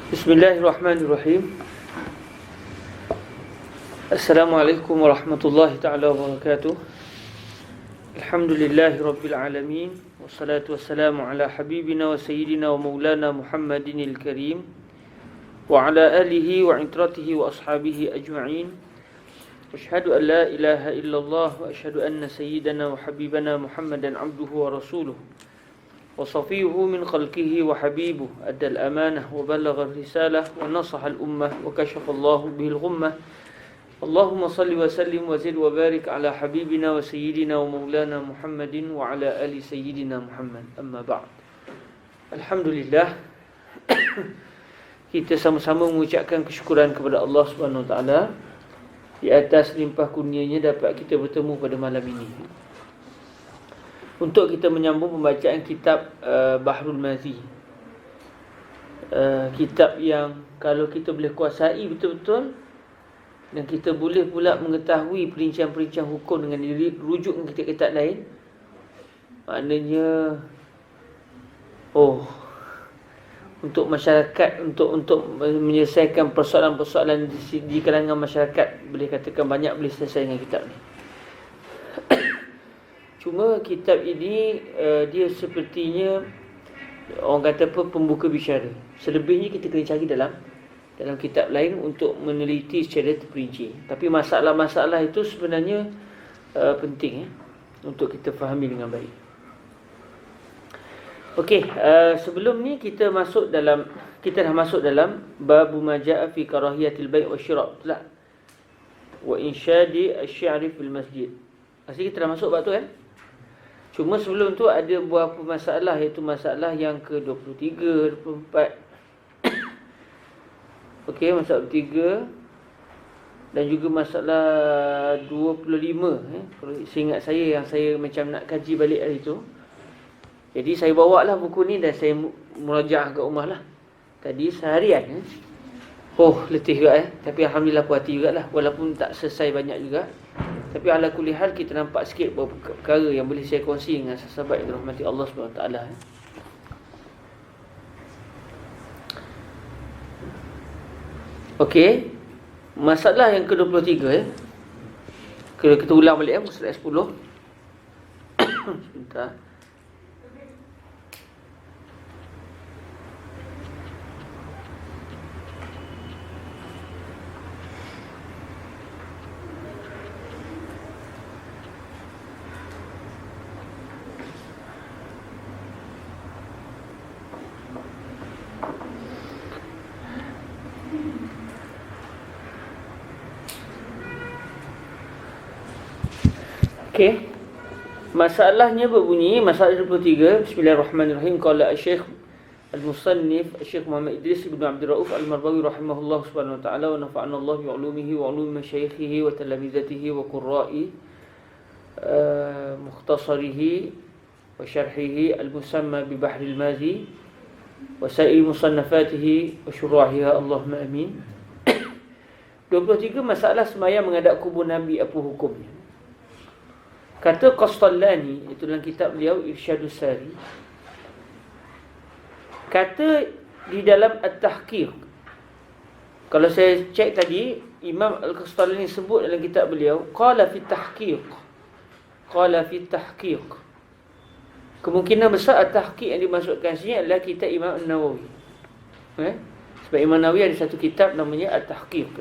Bismillahirrahmanirrahim. Assalamualaikum warahmatullahi ta'ala wabarakatuh. Alhamdulillahi rabbil alamin. Wassalatu wassalamu ala habibina wa sayyidina wa maulana Muhammadinil karim wa ala alihi wa itratihi wa ashabihi ajma'in. Asyhadu an la ilaha illallah wa asyhadu anna sayyidana wa habibana Muhammadan abduhu wa rasuluh وصفيه من خلقه وحبيبه أدى الأمانة وبلغ الرسالة ونصح الأمة وكشف الله به الغمة اللهم صل وسلم وزد وبارك على حبيبنا وسيدنا ومولانا محمد وعلى آل سيدنا محمد أما بعد. Alhamdulillah, kita sama-sama mengucapkan kesyukuran kepada Allah Subhanahu Wa Taala di atas limpah kurnianya dapat kita bertemu pada malam ini untuk kita menyambung pembacaan kitab Bahrul Mazi. Kitab yang kalau kita boleh kuasai betul-betul dan kita boleh pula mengetahui perincian-perincian hukum dengan rujuk dengan kitab-kitab lain, maknanya untuk masyarakat, untuk menyelesaikan persoalan-persoalan di kalangan masyarakat, boleh katakan banyak boleh selesai dengan kitab ni. Cuma kitab ini dia sepertinya orang kata apa, pembuka bicara. Selebihnya kita kena cari dalam kitab lain untuk meneliti secara terperinci. Tapi masalah-masalah itu sebenarnya penting untuk kita fahami dengan baik. Okey, sebelum ni kita dah masuk dalam bab majaa fi karahiyatil bai' wa syira', betul tak? Wa insyadi asy-syi'ri fil masjid. Asal kita dah masuk bab tu kan? Cuma sebelum tu ada beberapa masalah, iaitu masalah yang ke-23, 24. Okey, masalah 3 dan juga masalah 25. Kalau seingat saya, yang saya macam nak kaji balik hari tu. Jadi saya bawa lah buku ni dan saya murajaah kat rumah lah. Tadi seharian. Letih juga tapi alhamdulillah puas hati jugalah, walaupun tak selesai banyak juga. Tapi ala kulli hal kita nampak sikit beberapa perkara yang boleh saya kongsi dengan sahabat yang dirahmati Allah Subhanahu Wa Taala. Okey, masalah yang ke-23 kita ulang balik masalah 10. Sebentar. Okey. Masalahnya berbunyi, masalah 23. Bismillahirrahmanirrahim. Qala Syekh Al-Musannif Syekh Muhammad Idris bin Abdul Rauf Al-Marbawi rahimahullah subhanahu wa ta'ala wa nafa'ana Allah bi 'ulumihi wa 'ulumi masyayikhihi wa talamizatihi wa qurra'i mukhtasarihi wa syarhihi al-musamma bi Bahril Mazi wa sa'ir musannafatihi wa syuruhiha, Allahumma amin. 23, masalah sembahyang menghadap kubur Nabi, apa hukumnya? Kata Qastallani, itu dalam kitab beliau Irsyadus Sari, kata di dalam At-Tahqiq. Kalau saya cek tadi, Imam Al-Qastallani sebut dalam kitab beliau qala fi tahqiq. Kemungkinan besar At-Tahqiq yang dimasukkan sini adalah kitab Imam An-Nawawi. Sebab Imam Nawawi ada satu kitab namanya At-Tahqiq.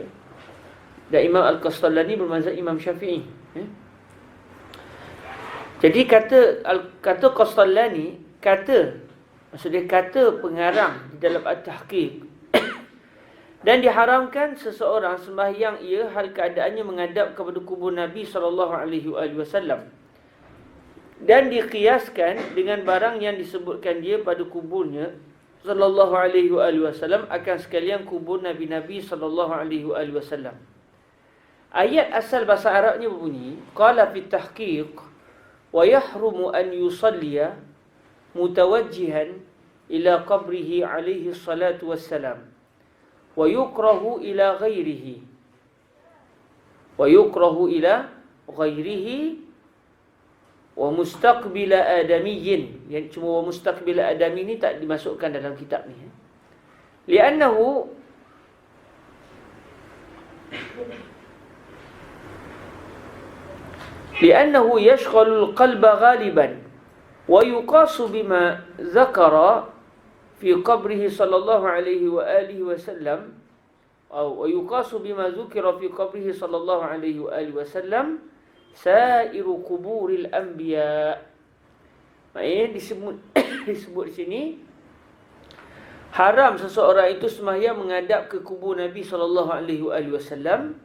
Dan Imam Al-Qastallani bermazhab Imam Syafi'i. Jadi kata Qastallani, maksudnya kata pengarang di dalam At-Tahqiq, dan diharamkan seseorang sembahyang ia hal keadaannya menghadap kepada kubur Nabi SAW, dan dikiaskan dengan barang yang disebutkan dia pada kuburnya SAW akan sekalian kubur Nabi-Nabi SAW. Ayat asal bahasa Arabnya berbunyi qala fi tahqiq wa yahrumu an yusalliya mutawajjihan ila qabrihi alaihi salatu wassalam wa yukrahu ila ghairihi wa mustaqbila adamiyyin. Yang cuma wa mustaqbila adami ni tak dimasukkan dalam kitab ni. Li'annahu yashghalul qalba ghaliban wa yuqasu bima zakara fi qabrihi sallallahu alaihi wa alihi wasallam atau wa yuqasu bima zukira fi qabrihi sallallahu alaihi wa alihi wasallam sairu quburil anbiya. Maksudnya disebut di sini haram seseorang itu sembahyang menghadap ke kubur Nabi sallallahu alaihi wasallam,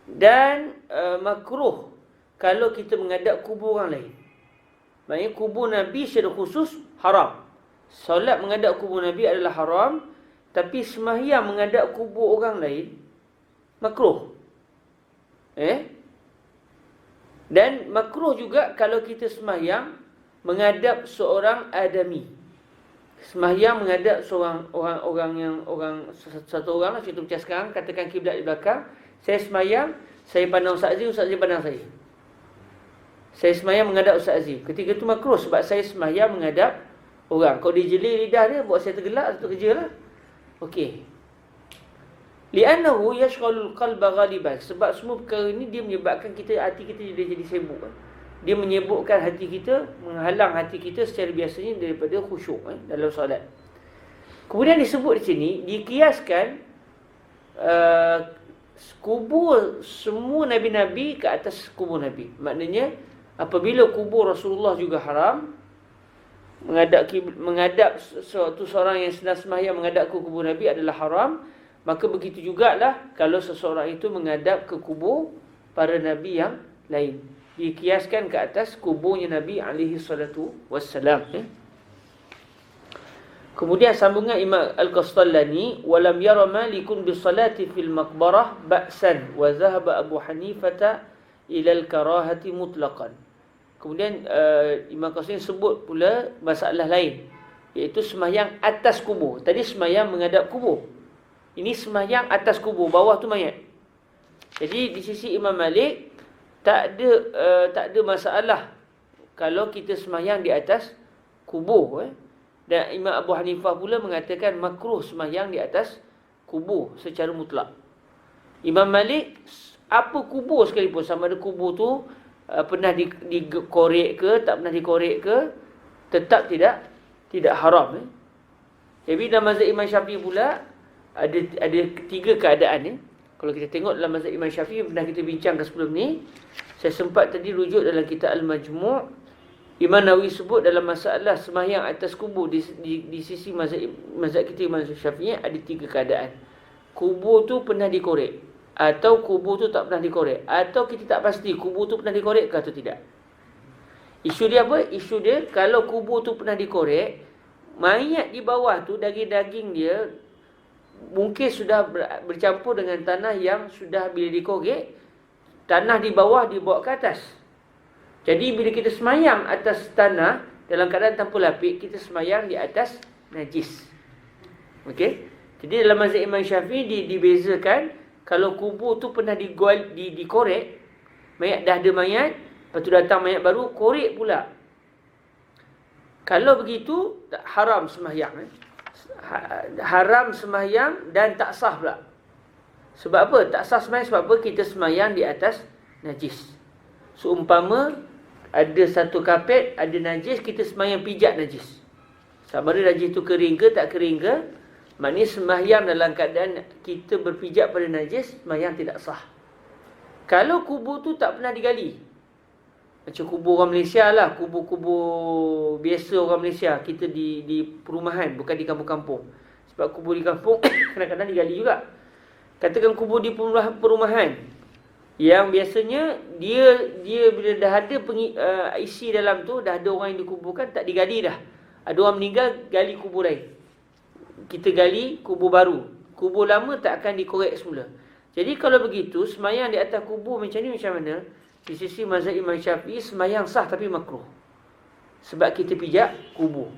dan makruh kalau kita menghadap kubur orang lain. Maksudnya kubur Nabi secara khusus haram. Solat menghadap kubur Nabi adalah haram, tapi sembahyang menghadap kubur orang lain makruh. Dan makruh juga kalau kita sembahyang menghadap seorang adami. Sembahyang menghadap seorang satu orang lah, contoh macam sekarang, katakan kiblat di belakang, saya sembahyang, saya pandang Ustaz Aziz, Ustaz Aziz pandang saya. Saya sembahyang menghadap Ustaz Aziz. Ketika itu makruh sebab saya sembahyang menghadap orang. Kalau dia jeli lidah dia, buat saya tergelak, satu kerjalah. Okey. Li'annahu yashghalul qalba ghaliban. Sebab semua perkara ini dia menyebabkan hati kita jadi sibuk. Dia menyebukkan hati kita, menghalang hati kita secara biasanya daripada khusyuk dalam solat. Kemudian disebut di sini, dikiaskan kubur semua Nabi-Nabi ke atas kubur Nabi. Maknanya, apabila kubur Rasulullah juga haram, menghadap suatu seorang yang sedang sembahyang menghadap ke kubur Nabi adalah haram, maka begitu jugalah kalau seseorang itu menghadap ke kubur para Nabi yang lain. Dikiaskan ke atas kuburnya Nabi alaihi salatu wassalam. Kemudian sambungan Imam Al-Qastallani, walam yara Malikun bisalati fil maqbarah ba'san wa zahaba Abu Hanifah ila al-karahati mutlaqan. Kemudian Imam Qastallani sebut pula masalah lain, iaitu sembahyang atas kubur. Tadi sembahyang menghadap kubur, ini sembahyang atas kubur, bawah tu mayat. Jadi di sisi Imam Malik tak ada masalah kalau kita sembahyang di atas kubur. Dan Imam Abu Hanifah pula mengatakan makruh sembahyang di atas kubur secara mutlak. Imam Malik, apa kubur sekalipun, sama ada kubur tu pernah dikorek ke, tak pernah dikorek ke, tetap tidak haram. Jadi dalam mazhab Imam Syafi'i pula ada tiga keadaan. Kalau kita tengok dalam mazhab Imam Syafi'i, pernah kita bincangkan sebelum ni, saya sempat tadi rujuk dalam kitab Al-Majmu'. Imam Nawawi sebut dalam masalah sembahyang atas kubur di sisi mazhab kita Imam Syafi'i ada tiga keadaan. Kubur tu pernah dikorek, atau kubur tu tak pernah dikorek, atau kita tak pasti kubur tu pernah dikorek ke atau tidak. Isu dia apa? Isu dia kalau kubur tu pernah dikorek, mayat di bawah tu, daging-daging dia mungkin sudah bercampur dengan tanah yang sudah bila dikorek, tanah di bawah dibawa ke atas. Jadi bila kita semayang atas tanah dalam keadaan tanpa lapik, kita semayang di atas najis. Okey? Jadi dalam mazhab Imam Syafi'i dibezakan, kalau kubur tu pernah dikorek, mayat dah ada mayat, lepas tu datang mayat baru, korek pula. Kalau begitu, haram semayang. Haram semayang dan tak sah pula. Sebab apa? Tak sah semayang sebab apa? Kita semayang di atas najis. Seumpama ada satu kapet, ada najis, kita semayang pijak najis. Sama ada najis tu kering ke tak kering ke, maknanya semayang dalam keadaan kita berpijak pada najis, semayang tidak sah. Kalau kubur tu tak pernah digali, macam kubur orang Malaysia lah, kubur-kubur biasa orang Malaysia, kita di perumahan, bukan di kampung-kampung. Sebab kubur di kampung kadang-kadang digali juga. Katakan kubur di perumahan, yang biasanya dia bila dah ada isi dalam tu, dah ada orang yang dikuburkan, tak digali dah. Ada orang meninggal, gali kubur lain. Kita gali kubur baru. Kubur lama tak akan dikorek semula. Jadi kalau begitu, semayang di atas kubur macam ni macam mana? Di sisi mazhab Imam Syafi'i, semayang sah tapi makruh. Sebab kita pijak kubur.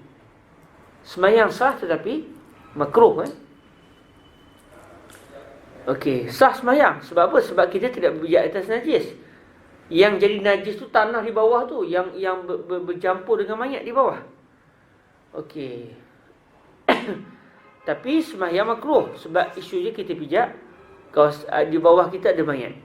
Semayang sah tetapi makruh. Okey, sah semayang. Sebab apa? Sebab kita tidak berpijak atas najis. Yang jadi najis tu tanah di bawah tu, yang bercampur dengan mayat di bawah. Okey. Tapi sembahyang makruh sebab isu je kita pijak di bawah kita ada mayat.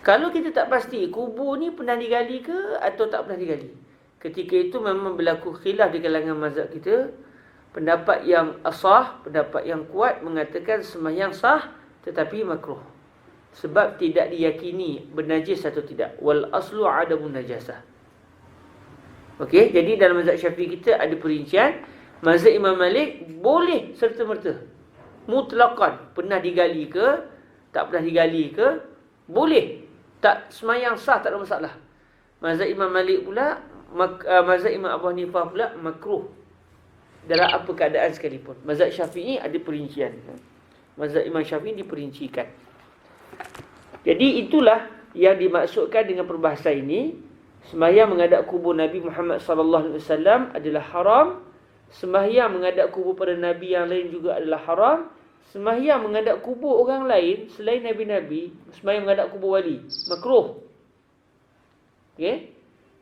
Kalau kita tak pasti kubur ni pernah digali ke atau tak pernah digali, ketika itu memang berlaku khilaf di kalangan mazhab kita. Pendapat yang asah, pendapat yang kuat mengatakan sembahyang sah tetapi makruh. Sebab tidak diyakini bernajis atau tidak. Wal aslu adamun najasah. Okey, jadi dalam mazhab Syafi'i kita ada perincian. Mazhab Imam Malik boleh serta-merta. Mutlaqan, pernah digali ke, tak pernah digali ke, boleh. Tak sembahyang sah, tak ada masalah. Mazhab Imam Malik pula, mazhab Imam Abu Hanifah pula makruh dalam apa keadaan sekalipun. Mazhab Syafi'i ada perincian. Mazhab Imam Syafi'i diperincikan. Jadi itulah yang dimaksudkan dengan perbahasan ini. Sembahyang menghadap kubur Nabi Muhammad sallallahu alaihi wasallam adalah haram. Sembahyang menghadap kubur para nabi yang lain juga adalah haram. Sembahyang menghadap kubur orang lain selain nabi-nabi, sembahyang menghadap kubur wali, makruh. Okey.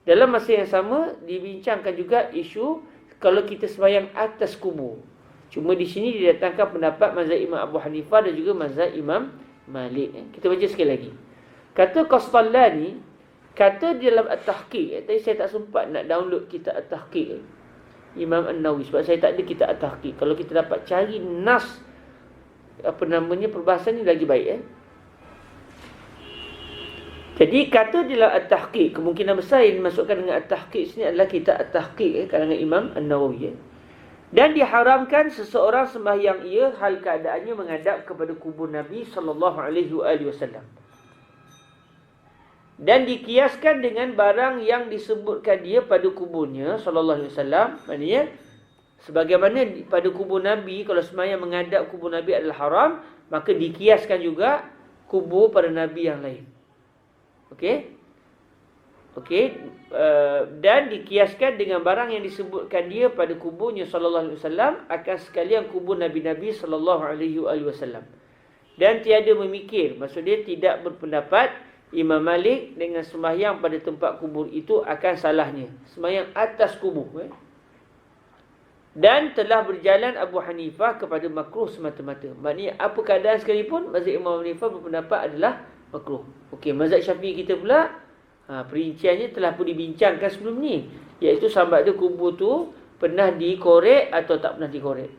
Dalam masa yang sama dibincangkan juga isu kalau kita sembahyang atas kubur. Cuma di sini didatangkan pendapat mazhab Imam Abu Hanifah dan juga mazhab Imam Malik. Kita baca sekali lagi. Kata Qastallani, kata di dalam At-Tahqiq. Tadi saya tak sempat nak download kitab At-Tahqiq Imam An-Nawawi sebab saya tak ada kitab At-Tahqiq. Kalau kita dapat cari nas perbahasan ni lagi baik. Jadi kata di dalam At-Tahqiq, kemungkinan besar yang dimasukkan dengan At-Tahqiq sini adalah kitab At-Tahqiq kalangan Imam An-Nawawi. Dan diharamkan seseorang sembahyang ia hal keadaannya menghadap kepada kubur Nabi sallallahu alaihi wasallam. Dan dikiaskan dengan barang yang disebutkan dia pada kuburnya sallallahu alaihi wasallam. Maknanya sebagaimana pada kubur Nabi, kalau sembahyang menghadap kubur Nabi adalah haram, maka dikiaskan juga kubur para nabi yang lain. Okey. Dan dikiaskan dengan barang yang disebutkan dia pada kuburnya sallallahu alaihi wasallam akan sekalian kubur nabi-nabi sallallahu alaihi wasallam. Dan tiada memikir, maksud dia tidak berpendapat Imam Malik dengan sembahyang pada tempat kubur itu akan salahnya. Sembahyang atas kubur. Dan telah berjalan Abu Hanifah kepada makruh semata-mata. Maknanya apa keadaan sekalipun, mazhab Imam Hanifah berpendapat adalah makruh. Okey, mazhab Syafi'i kita pula perinciannya telah pun dibincangkan sebelum ni, iaitu sama ada kubur tu pernah dikorek atau tak pernah dikorek.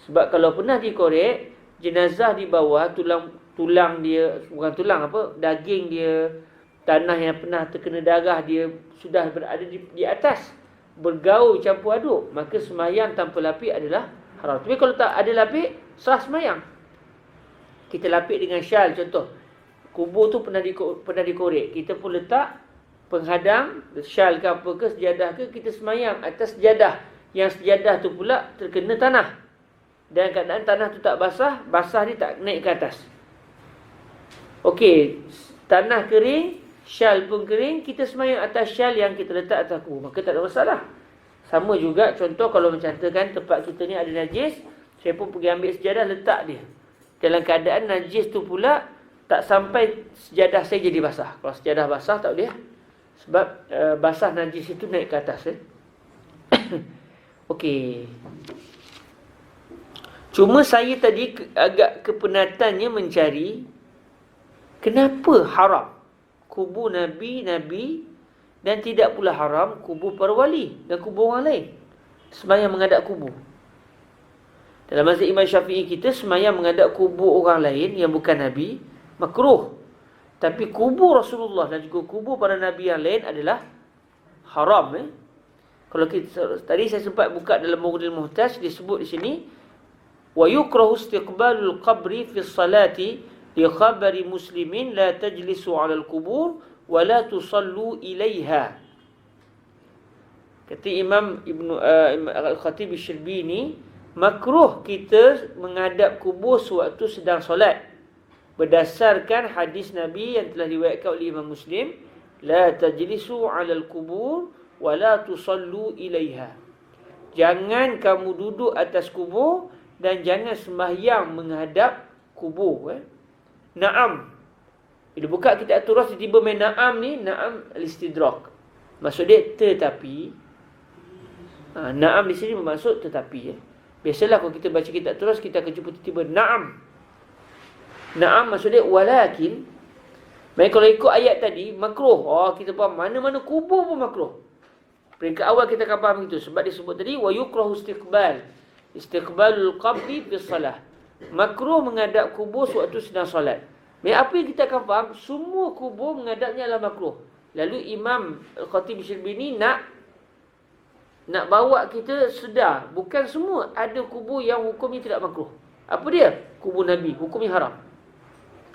Sebab kalau pernah dikorek, jenazah di bawah, tulang dia, bukan tulang apa, daging dia, tanah yang pernah terkena darah dia sudah berada di atas, bergaul campur aduk, maka sembahyang tanpa lapik adalah haram. Tapi kalau tak ada lapik, sah sembahyang. Kita lapik dengan syal contoh. Kubur tu pernah dikorek, kita pun letak penghadang, syal ke apa ke, sejadah ke, kita sembahyang atas sejadah. Yang sejadah tu pula terkena tanah. Dan keadaan tanah tu tak basah, basah dia tak naik ke atas. Okey, tanah kering, syal pun kering, kita sembahyang atas syal yang kita letak atas kubur, maka tak ada masalah. Sama juga contoh kalau macam tu kan, tempat kita ni ada najis, saya pun pergi ambil sejadah letak dia. Dalam keadaan najis tu pula tak sampai sejadah saya jadi basah. Kalau sejadah basah tak boleh. Sebab basah najis itu naik ke atas. Okey. Cuma saya tadi agak kepenatannya mencari kenapa haram kubur Nabi dan tidak pula haram kubur para wali dan kubur orang lain. Sembahyang menghadap kubur. Dalam mazhab Imam Syafi'i kita, sembahyang menghadap kubur orang lain yang bukan Nabi makruh. Tapi kubur Rasulullah dan juga kubur para nabi yang lain adalah haram. Kalau kita tadi saya sempat buka dalam Mughni Muhtaj, disebut di sini wa yukrahu istiqbalul qabri fi salati li khabari muslimin la tajlisu 'ala al-qubur wa la tusallu ilaiha. Kata Imam Al-Khatib Asy-Syarbini, makruh kita menghadap kubur sewaktu sedang solat. Berdasarkan hadis Nabi yang telah diriwayatkan oleh Imam Muslim, la tajlisu 'alal qubur wa la tusallu ilaiha. Jangan kamu duduk atas kubur dan jangan sembahyang menghadap kubur. Naam. Bila buka kitab At-Turas tiba main naam ni, naam al-istidrak. Maksud dia tetapi. Naam di sini bermaksud tetapi. Biasalah kalau kita baca kitab terus, kita akan jumpa tiba-tiba na'am. Na'am maksudnya walakin. Baik, kalau ikut ayat tadi, makruh. Oh, kita faham mana-mana kubur pun makruh. Peringkat awal kita akan faham itu. Sebab disebut tadi, wa yukrahu istiqbal. Istiqbalul qabri fi salah. Makruh menghadap kubur sewaktu sedang solat. Baik, apa yang kita akan faham, semua kubur menghadapnya adalah makruh. Lalu Imam Khatib Syibini nak bawa kita sedar, bukan semua ada kubur yang hukumnya tidak makruh. Apa dia? Kubur Nabi, hukumnya haram.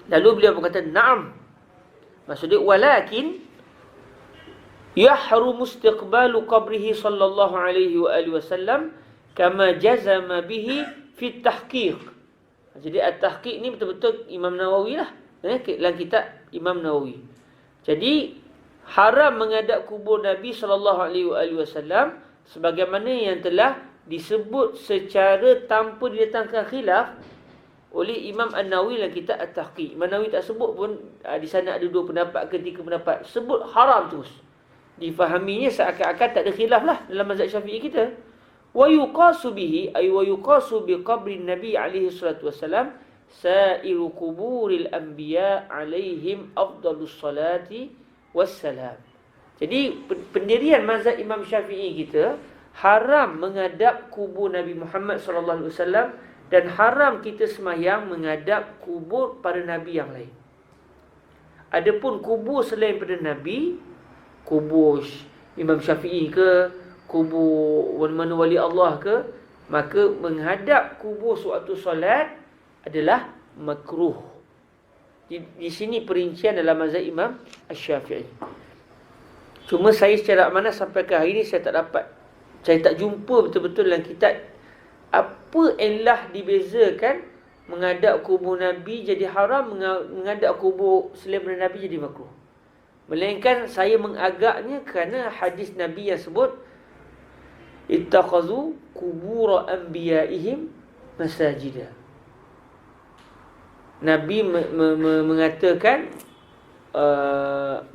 Lalu beliau berkata, na'am. Maksudnya, walakin yahrum istiqbalu qabrihi sallallahu alaihi wa alihi wasallam kama jazama bihi fi tahqiq. Jadi at-tahqiq ni betul-betul Imam Nawawi lah. Dalam kitab Imam Nawawi. Jadi haram menghadap kubur Nabi sallallahu alaihi wasallam sebagaimana yang telah disebut secara tanpa didatangkan khilaf oleh Imam An-Nawawi dalam kitab At-Tahqiq. Imam Nawawi tak sebut pun di sana ada 2 pendapat ke 3 pendapat. Sebut haram terus. Difahaminya seakan-akan tak ada khilaf lah dalam mazhab Syafi'i kita. Wa yuqasu bihi ay wa yuqasu bi qabri Nabi alaihi salatu wasalam sa'iru kuburil anbiya alaihim afdalus salati wassalam. Jadi pendirian mazhab Imam Syafi'i kita, haram menghadap kubur Nabi Muhammad sallallahu alaihi wasallam dan haram kita sembahyang menghadap kubur para nabi yang lain. Adapun kubur selain pada Nabi, kubur Imam Syafi'i ke, kubur mana wali Allah ke, maka menghadap kubur sewaktu solat adalah makruh. Di sini perincian dalam mazhab Imam Asy-Syafi'i. Cuma saya secara amanah sampai ke hari ini saya tak jumpa betul-betul dalam kitab apa elah dibezakan menghadap kubur Nabi jadi haram, menghadap kubur selain daripada Nabi jadi makruh. Melainkan saya mengagaknya kerana hadis Nabi yang sebut ittakhadhu qubur anbiya'ihim masajida. Nabi mengatakan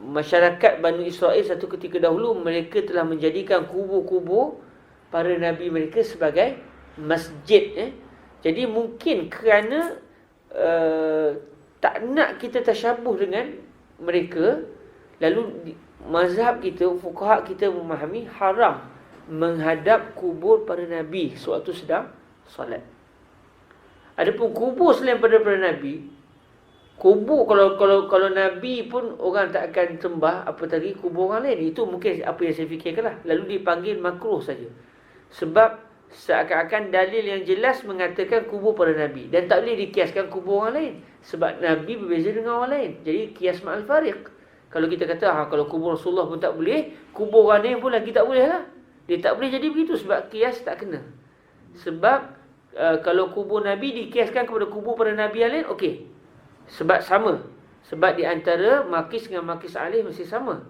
masyarakat Bani Israel satu ketika dahulu mereka telah menjadikan kubur-kubur para nabi mereka sebagai masjid. Jadi mungkin kerana tak nak kita tasyabuh dengan mereka, lalu mazhab kita, fuqaha kita memahami haram menghadap kubur para nabi sewaktu sedang solat. Adapun kubur selain pada nabi, kubur kalau nabi pun orang tak akan sembah, apa tadi kubur orang lain. Itu mungkin apa yang saya fikirkanlah. Lalu dipanggil makruh saja. Sebab seakan-akan dalil yang jelas mengatakan kubur para nabi dan tak boleh dikiaskan kubur orang lain. Sebab nabi berbeza dengan orang lain. Jadi kias ma'al fariq. Kalau kita kata kalau kubur Rasulullah pun tak boleh, kubur orang lain pun lagi tak boleh lah. Dia tak boleh jadi begitu sebab kias tak kena. Sebab kalau kubur Nabi dikiaskan kepada kubur para Nabi yang lain, okey. Sebab sama. Sebab di antara makis dengan makis alih masih sama.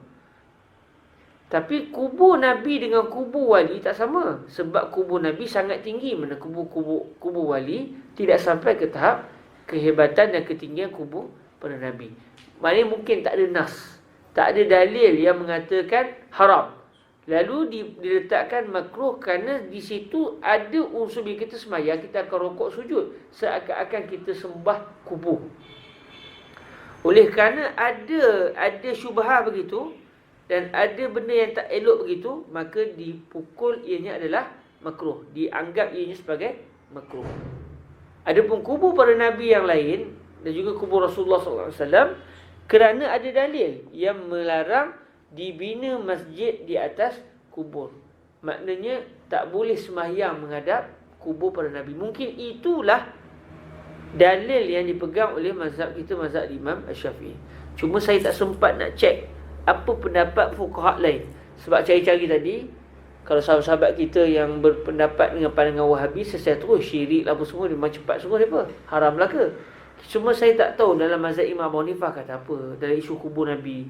Tapi kubur Nabi dengan kubur wali tak sama. Sebab kubur Nabi sangat tinggi. Mana kubur wali tidak sampai ke tahap kehebatan dan ketinggian kubur para Nabi. Maknanya mungkin tak ada nas. Tak ada dalil yang mengatakan haram. Lalu diletakkan makruh kerana di situ ada unsur bila kita sembahyang, kita akan rokok sujud. Seakan-akan kita sembah kubur. Oleh kerana ada syubhah begitu dan ada benda yang tak elok begitu, maka dipukul ianya adalah makruh. Dianggap ianya sebagai makruh. Adapun kubur para Nabi yang lain dan juga kubur Rasulullah SAW, kerana ada dalil yang melarang dibina masjid di atas kubur. Maknanya tak boleh sembahyang menghadap kubur para Nabi. Mungkin itulah dalil yang dipegang oleh mazhab kita, mazhab Imam Asy-Syafi'i. Cuma saya tak sempat nak cek apa pendapat fuqaha lain. Sebab cari-cari tadi, kalau sahabat-sahabat kita yang berpendapat dengan pandangan Wahabi, saya terus syirik lah apa semua, memang cepat semua mereka. Haram lah ke? Cuma saya tak tahu dalam mazhab Imam Abu Hanifah kata apa dalam isu kubur Nabi.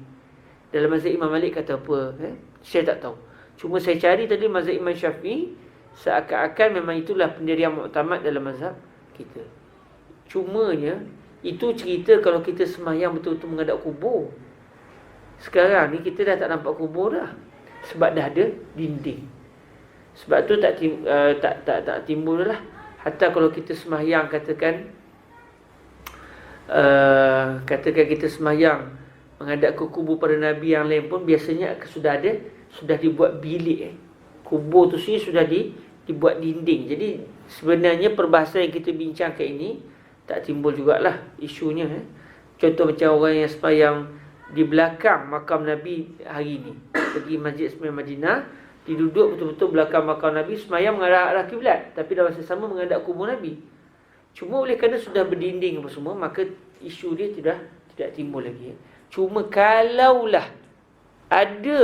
Dalam mazhab Imam Malik kata apa? Saya tak tahu. Cuma saya cari tadi mazhab Imam Syafi'i, seakan-akan memang itulah pendirian muktamad dalam mazhab kita. Cumanya itu cerita kalau kita sembahyang betul-betul menghadap kubur. Sekarang ni kita dah tak nampak kubur dah. Sebab dah ada dinding. Sebab tu tak timbul lah. Hatta kalau kita sembahyang, katakan kita sembahyang menghadap ke kubur para nabi yang lain pun, biasanya sudah dibuat bilik. Kubur tu sendiri sudah dibuat dinding. Jadi sebenarnya perbahasan yang kita bincangkan ini tak timbul jugalah isunya. Contoh macam orang yang sembahyang di belakang makam Nabi hari ni, pergi Masjid Sembilan Madinah, diduduk betul-betul belakang makam Nabi, sembahyang mengarah arah kiblat, tapi dalam masa sama menghadap kubur Nabi. Cuma oleh kerana sudah berdinding apa semua, maka isu dia tidak timbul lagi. Cuma kalaulah ada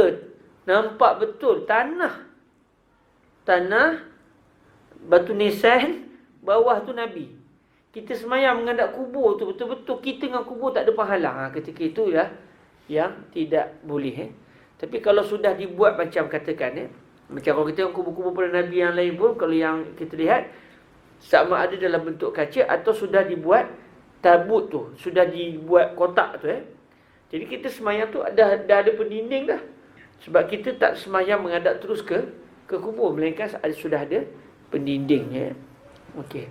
nampak betul tanah batu nisan, bawah tu Nabi, kita sembahyang menghadap kubur tu, betul-betul kita dengan kubur tak ada penghalang, ketika itu lah yang tidak boleh. Tapi kalau sudah dibuat macam katakan, macam kalau kita kubur-kubur para Nabi yang lain pun, kalau yang kita lihat sama ada dalam bentuk kaca atau sudah dibuat tabut tu, sudah dibuat kotak tu. Jadi kita sembahyang tu dah ada pendinding dah. Sebab kita tak sembahyang menghadap terus ke kubur, melainkan sudah ada pendindingnya. Okey.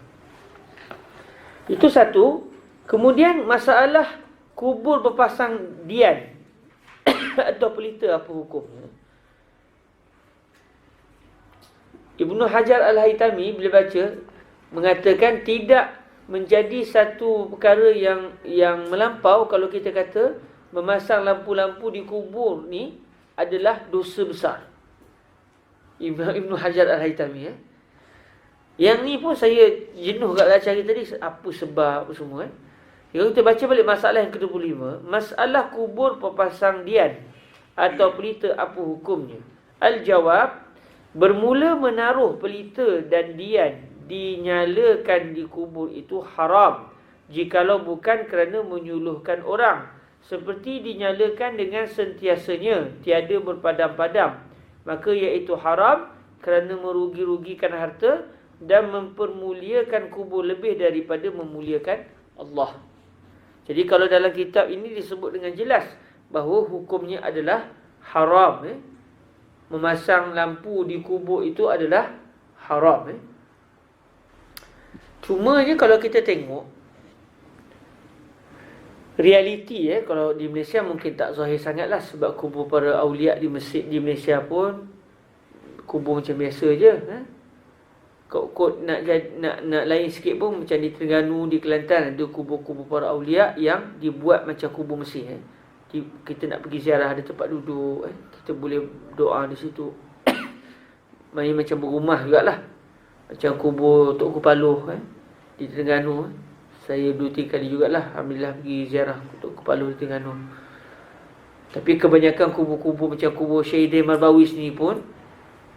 Itu satu. Kemudian masalah kubur berpasang dian atau pelita, apa hukumnya? Ibnu Hajar Al-Haytami bila baca mengatakan tidak menjadi satu perkara yang melampau kalau kita kata memasang lampu-lampu di kubur ni adalah dosa besar. Ibnu Hajar Al-Haytami. Yang ni pun saya jenuh kat cari tadi apa sebab semua. Kalau kita baca balik masalah yang ke-25, masalah kubur berpasang dian atau pelita, apa hukumnya? Al-jawab, bermula menaruh pelita dan dian dinyalakan di kubur itu haram jikalau bukan kerana menyuluhkan orang, seperti dinyalakan dengan sentiasanya, tiada berpadam-padam, maka iaitu haram kerana merugi-rugikan harta dan mempermuliakan kubur lebih daripada memuliakan Allah. Jadi kalau dalam kitab ini disebut dengan jelas bahawa hukumnya adalah haram. Memasang lampu di kubur itu adalah haram. Cumanya kalau kita tengok realiti, kalau di Malaysia mungkin tak zahir sangatlah, sebab kubur para awliya di masjid di Malaysia pun kubur macam biasa je. Kau nak lain sikit pun, macam di Terengganu, di Kelantan ada kubur-kubur para awliya yang dibuat macam kubur Mesir. Kita nak pergi ziarah, ada tempat duduk, kita boleh doa di situ. Main macam berumah jugalah, macam kubur Tok Kupaloh di Terengganu. Saya 2-3 kali jugalah alhamdulillah pergi ziarah Tok Kupaloh di Terengganu. Tapi kebanyakan kubur-kubur macam kubur Syahidin Marbawi ni pun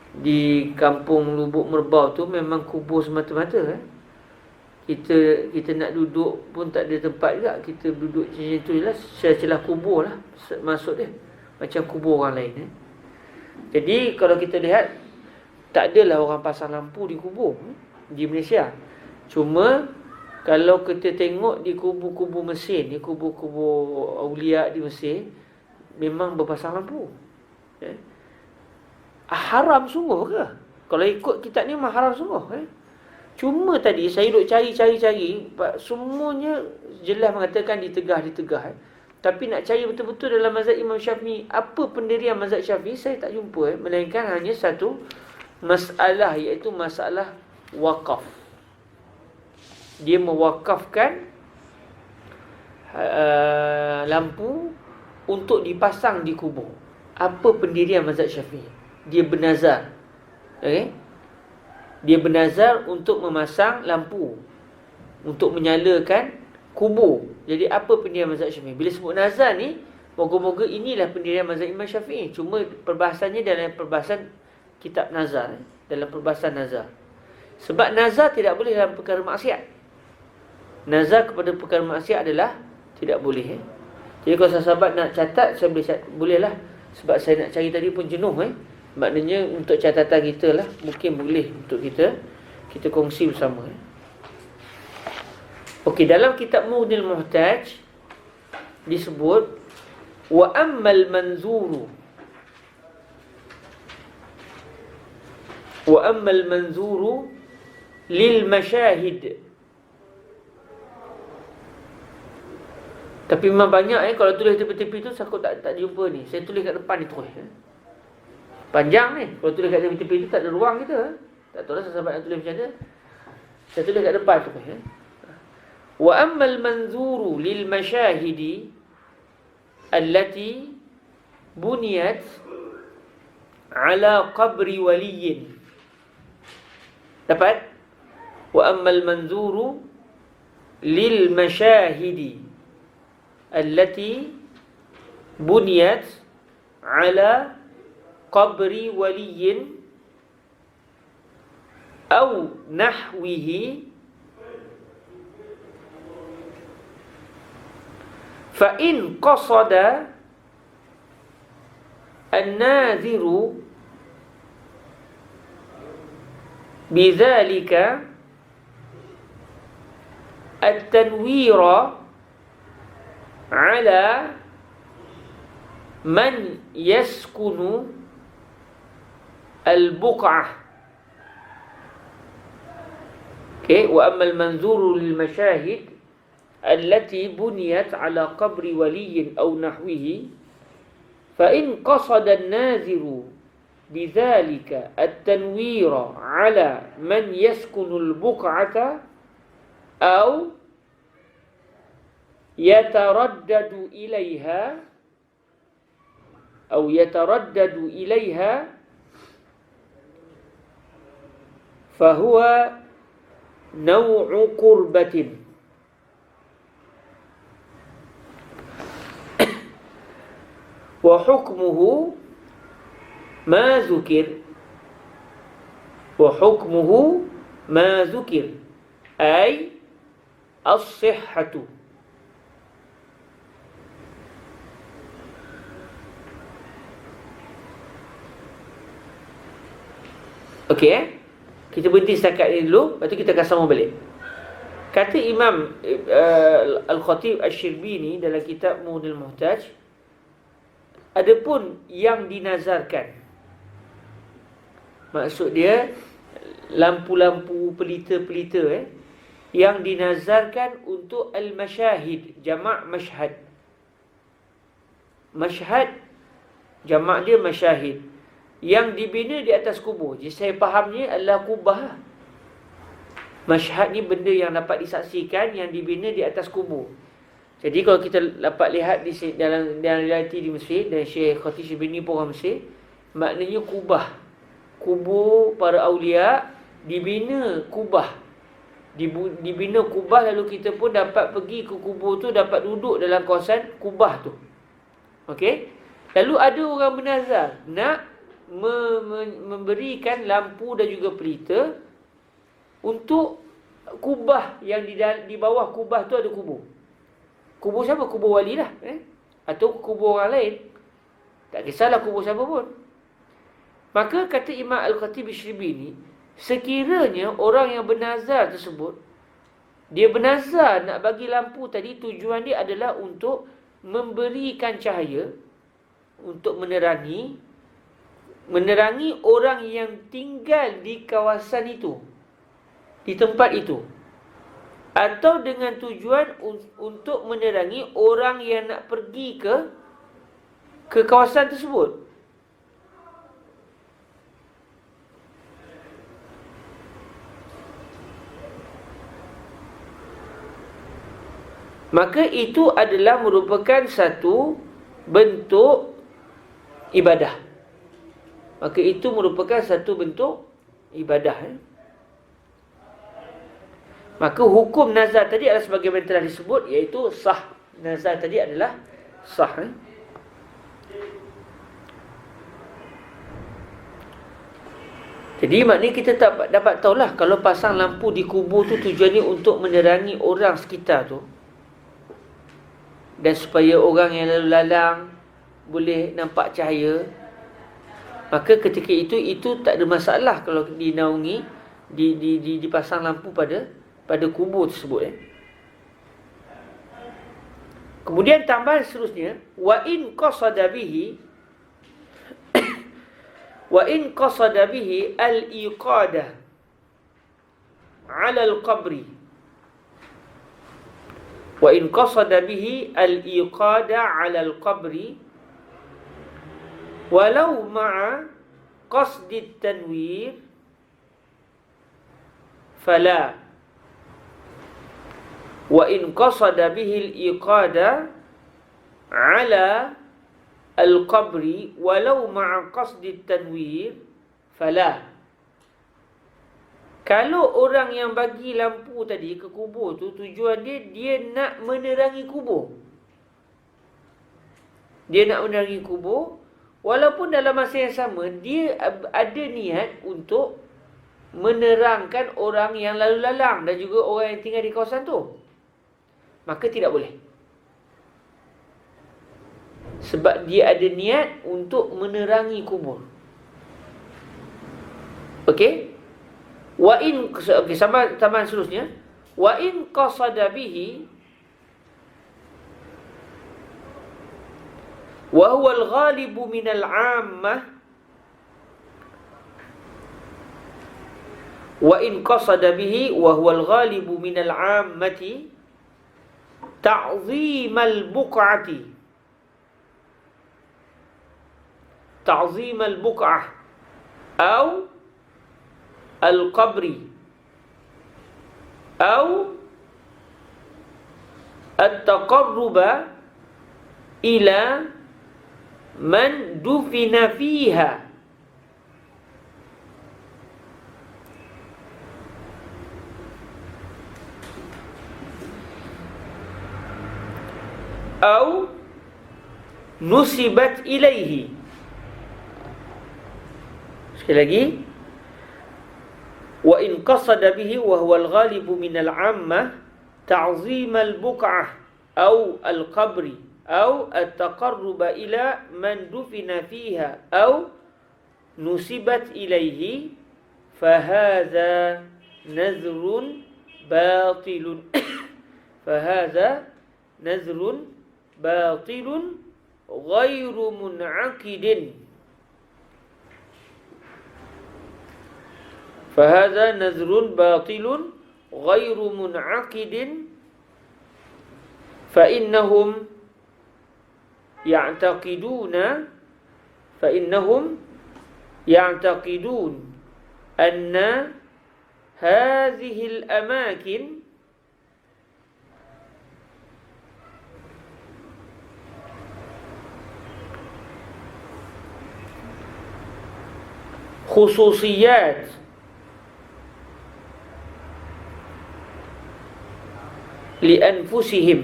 di kampung Lubuk Merbau tu memang kubur semata-mata. Kita nak duduk pun tak ada tempat juga. Kita duduk macam tu je lah, celah kubur lah masuk dia, macam kubur orang lain. Jadi kalau kita lihat, tak adalah orang pasang lampu di kubur di Malaysia. Cuma kalau kita tengok di kubur-kubur Mesir ni, kubur-kubur awliya di Mesir, memang berpasang lampu. Haram sungguh ke? Kalau ikut kitab ni memang haram sungguh. Cuma tadi saya duk cari, semuanya jelas mengatakan ditegah. Tapi nak cari betul-betul dalam mazhab Imam Syafi'i, apa pendirian mazhab Syafi'i, saya tak jumpa. Melainkan hanya satu masalah, iaitu masalah wakaf. Dia mewakafkan lampu untuk dipasang di kubur. Apa pendirian mazhab Syafi'i? Dia bernazar. Dia bernazar untuk memasang lampu untuk menyalakan kubur. Jadi apa pendirian mazhab Syafi'i? Bila sebut nazar ni, moga-moga inilah pendirian mazhab Imam Syafi'i. Cuma perbahasannya dalam perbahasan kitab nazar, dalam perbahasan nazar. Sebab nazar tidak boleh dalam perkara maksiat. Nazar kepada perkara maksiat adalah tidak boleh. Jadi kalau sahabat nak catat, saya bolehlah. Sebab saya nak cari tadi pun jenuh. Maknanya untuk catatan kita lah, mungkin boleh untuk kita kongsi bersama. Okey, dalam kitab Mughnil Muhtaj disebut wa ammal manzuru Wa ammal manzuru lil masyahid. Tapi memang banyak kalau tulis tepi-tepi tu takut tak jumpa ni. Saya tulis kat depan ni terus. Panjang ni. Kalau tulis kat tepi-tepi tu tak ada ruang kita. Tak tahu lah sahabat yang tulis macam mana. Saya tulis kat depan tu. Wa ammal manzuru lil masyahidi allati buniyat ala qabri waliyin. Dapat? Wa ammal manzuru lil masyahidi allati buniyat ala qabri waliyin aw nahwihi fa in qasada an-nadhiru bidzalika at-tanwira ala man yaskunu al-buq'ah. Okay, wa ammal manzuru lil masyahid allati buniyat ala qabri waliyin aw nahwihi fa in qasada an-naziru bidzalika at-tanwira ala man yaskunu al-buq'ata aw yataraddadu ilaiha fahuwa naw'u qurbatin. Wa hukmuhu ma zukir ay as-sihhatu. Okey, kita berhenti setakat ini dulu, lepas tu kita akan sambung balik. Kata Imam Al-Khatib Asy-Syirbini dalam kitab Muhnil Muhtaj, adapun yang dinazarkan, maksud dia lampu-lampu pelita-pelita yang dinazarkan untuk al-masyahid, jamak masyhad. Masyhad jamak dia masyahid, yang dibina di atas kubur. Jadi saya fahamnya adalah kubah. Masyhad ni benda yang dapat disaksikan, yang dibina di atas kubur. Jadi kalau kita dapat lihat di dalam realiti di Mesir, dan Syekh Khatib Syibini pun orang Mesir, maknanya kubah. Kubur para awliya dibina kubah. Dibina kubah, lalu kita pun dapat pergi ke kubur tu, dapat duduk dalam kawasan kubah tu. Okey? Lalu ada orang bernazar nak memberikan lampu dan juga pelita untuk kubah yang di bawah kubah tu ada kubur. Kubur siapa? Kubur wali lah. Atau kubur orang lain. Tak kisahlah kubur siapa pun. Maka kata Imam Al-Khatib Asy-Syirbini, sekiranya orang yang bernazar tersebut, dia bernazar nak bagi lampu tadi, tujuan dia adalah untuk memberikan cahaya, untuk menerangi orang yang tinggal di kawasan itu, di tempat itu, atau dengan tujuan untuk menerangi orang yang nak pergi ke kawasan tersebut. Maka itu adalah merupakan satu bentuk ibadah. Maka itu merupakan satu bentuk ibadah. Maka hukum nazar tadi adalah sebagaimana telah disebut, iaitu sah. Nazar tadi adalah sah. Jadi maknanya kita tak dapat tahulah kalau pasang lampu di kubur tu tujuannya untuk menerangi orang sekitar tu, dan supaya orang yang lalu lalang boleh nampak cahaya. Maka ketika itu tak ada masalah kalau dinaungi, dipasang lampu pada kubur tersebut. Kemudian tambahan seterusnya, wa in qasada bihi Wa in qasada bihi al-iqadah 'ala al-qabri. Wa in qasada bihi al-iqada 'ala al-qabri walau ma'a qasdi at-tanwir fala. Wa in qasada bihi al-iqada 'ala al-qabri walau ma'a qasdi at-tanwir fala. Kalau orang yang bagi lampu tadi ke kubur tu, tujuan dia nak menerangi kubur. Dia nak menerangi kubur, walaupun dalam masa yang sama, dia ada niat untuk menerangkan orang yang lalu lalang dan juga orang yang tinggal di kawasan tu. Maka tidak boleh. Sebab dia ada niat untuk menerangi kubur. Okey? Wa in, okey, tambahan seterusnya. Wa in qasada bihi wa huwa al-ghalibu min al-'ammah. Wa in qasada bihi wa huwa al-ghalibu min al-'ammati ta'zim al-buq'ati. Ta'zim al-buq'ah atau al-qabri atau at-taqarruba ila man dufina fiha. Atau nusibat ilaihi. Sekali lagi. Wa in qasada bihi wa huwa al-ghalibu min al-'ammah ta'zim al-buq'ah aw al-qabri aw at-taqarruba ila man dufina fiha aw nusibat ilaihi fahadha nazrun batilun. Fahadha nazrun batilun ghairu mun'aqidin. Fahadha nazrun batilun ghairu mun'aqidin فإنهم يعتقدون أن هذه الأماكن خصوصيات لأنفسهم.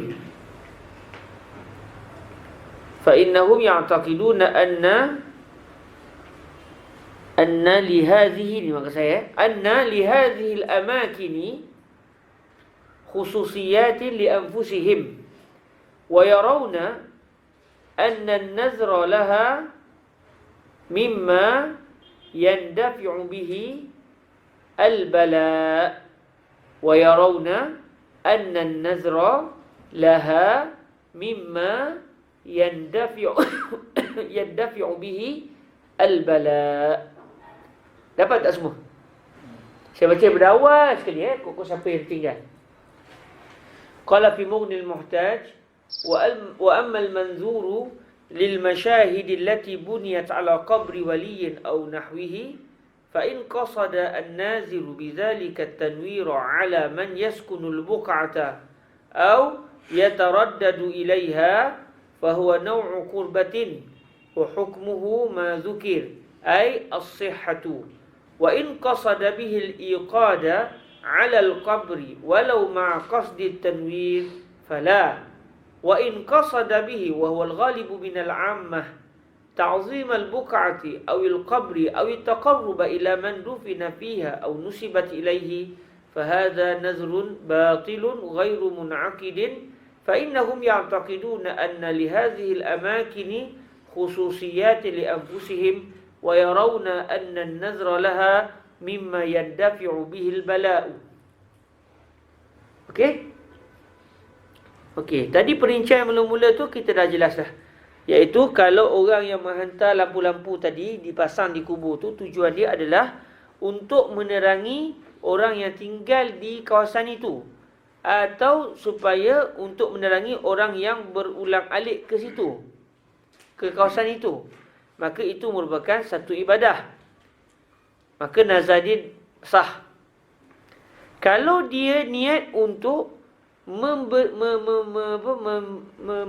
فإنهم يعتقدون أن لهذه الأماكن خصوصيات لأنفسهم ويرون أن النذر لها مما يندفع به البلاء. ويرون أن النذر لها مما يندفع به البلاء. Dapat tak semua? Saya baca berawal sekali kok siapa yang tinggal. Qala fi Mughni al-Muhtaj wa amma al-manzuru lil mashahid allati buniyat ala qabri waliyin aw nahwihi fa in qasada an-naziru bidhalika at-tanwir ala man yaskunu al-buq'ata aw yataraddadu ilayha فهو نوع قربة وحكمه ما ذكر أي الصحة. وإن قصد به الإيقاد على القبر ولو مع قصد التنوير فلا. وإن قصد به وهو الغالب من العامة تعظيم البقعة أو القبر أو التقرب إلى من دفن فيها أو نسبت إليه فهذا نذر باطل غير منعقد. فإنهم يعتقدون أن لهذه الأماكن خصوصيات لأنفسهم ويرون أن النذر لها مما يندفع به البلاء. Okey, tadi perincian mula-mula tu kita dah jelas dah. Iaitu kalau orang yang menghantar lampu-lampu tadi dipasang di kubur tu, tujuan dia adalah untuk menerangi orang yang tinggal di kawasan itu, atau supaya untuk menerangi orang yang berulang alik ke situ, ke kawasan itu. Maka itu merupakan satu ibadah. Maka nazar dia sah. Kalau dia niat untuk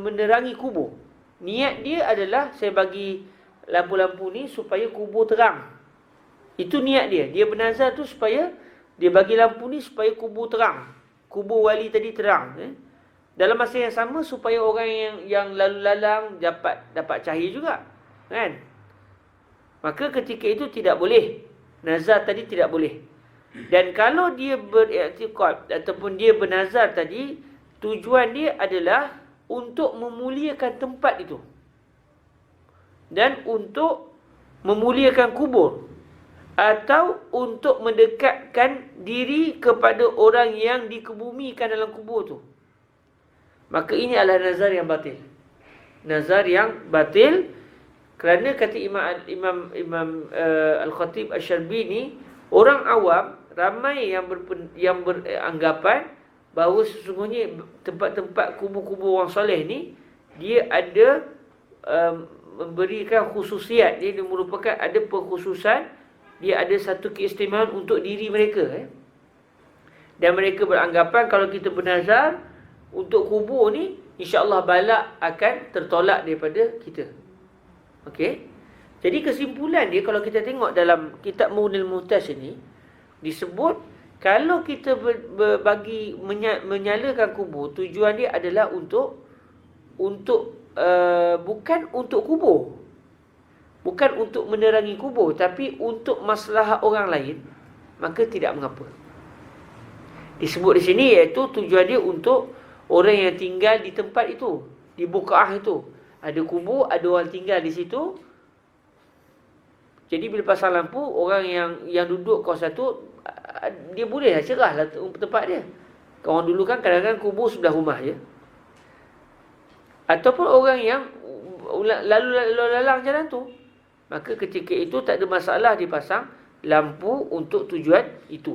menerangi kubur, niat dia adalah saya bagi lampu-lampu ni supaya kubur terang. Itu niat dia. Dia bernazar tu supaya dia bagi lampu ni supaya kubur terang. Kubur wali tadi terang. Dalam masa yang sama supaya orang yang lalu lalang dapat cahaya juga. Kan? Maka ketika itu tidak boleh. Nazar tadi tidak boleh. Dan kalau dia beriktikad ataupun dia bernazar tadi, tujuan dia adalah untuk memuliakan tempat itu dan untuk memuliakan kubur, atau untuk mendekatkan diri kepada orang yang dikebumikan dalam kubur tu. Maka ini adalah nazar yang batil. Nazar yang batil, kerana kata Imam Al-Khatib Asy-Syarbini, orang awam ramai yang beranggapan bahawa sesungguhnya tempat-tempat kubur-kubur orang soleh ni, dia ada memberikan khususiat. Dia merupakan ada perkhususan. Dia ada satu keistimewaan untuk diri mereka. Dan mereka beranggapan kalau kita bernazar untuk kubur ni, insya-Allah balak akan tertolak daripada kita. Okey. Jadi kesimpulan dia, kalau kita tengok dalam kitab Mughni al-Muhtaj ini, disebut kalau kita menyalakan kubur, tujuan dia adalah untuk bukan untuk kubur, bukan untuk menerangi kubur, tapi untuk maslahah orang lain, maka tidak mengapa. Disebut di sini iaitu tujuan dia untuk orang yang tinggal di tempat itu, di bukaah itu. Ada kubur, ada orang tinggal di situ. Jadi bila pasang lampu, orang yang duduk kawasan tu, dia boleh cerah lah tempat dia. Orang dulu kan kadang-kadang kubur sebelah rumah je. Ataupun orang yang lalu lalang jalan tu, maka ketika itu tak ada masalah dipasang lampu untuk tujuan itu.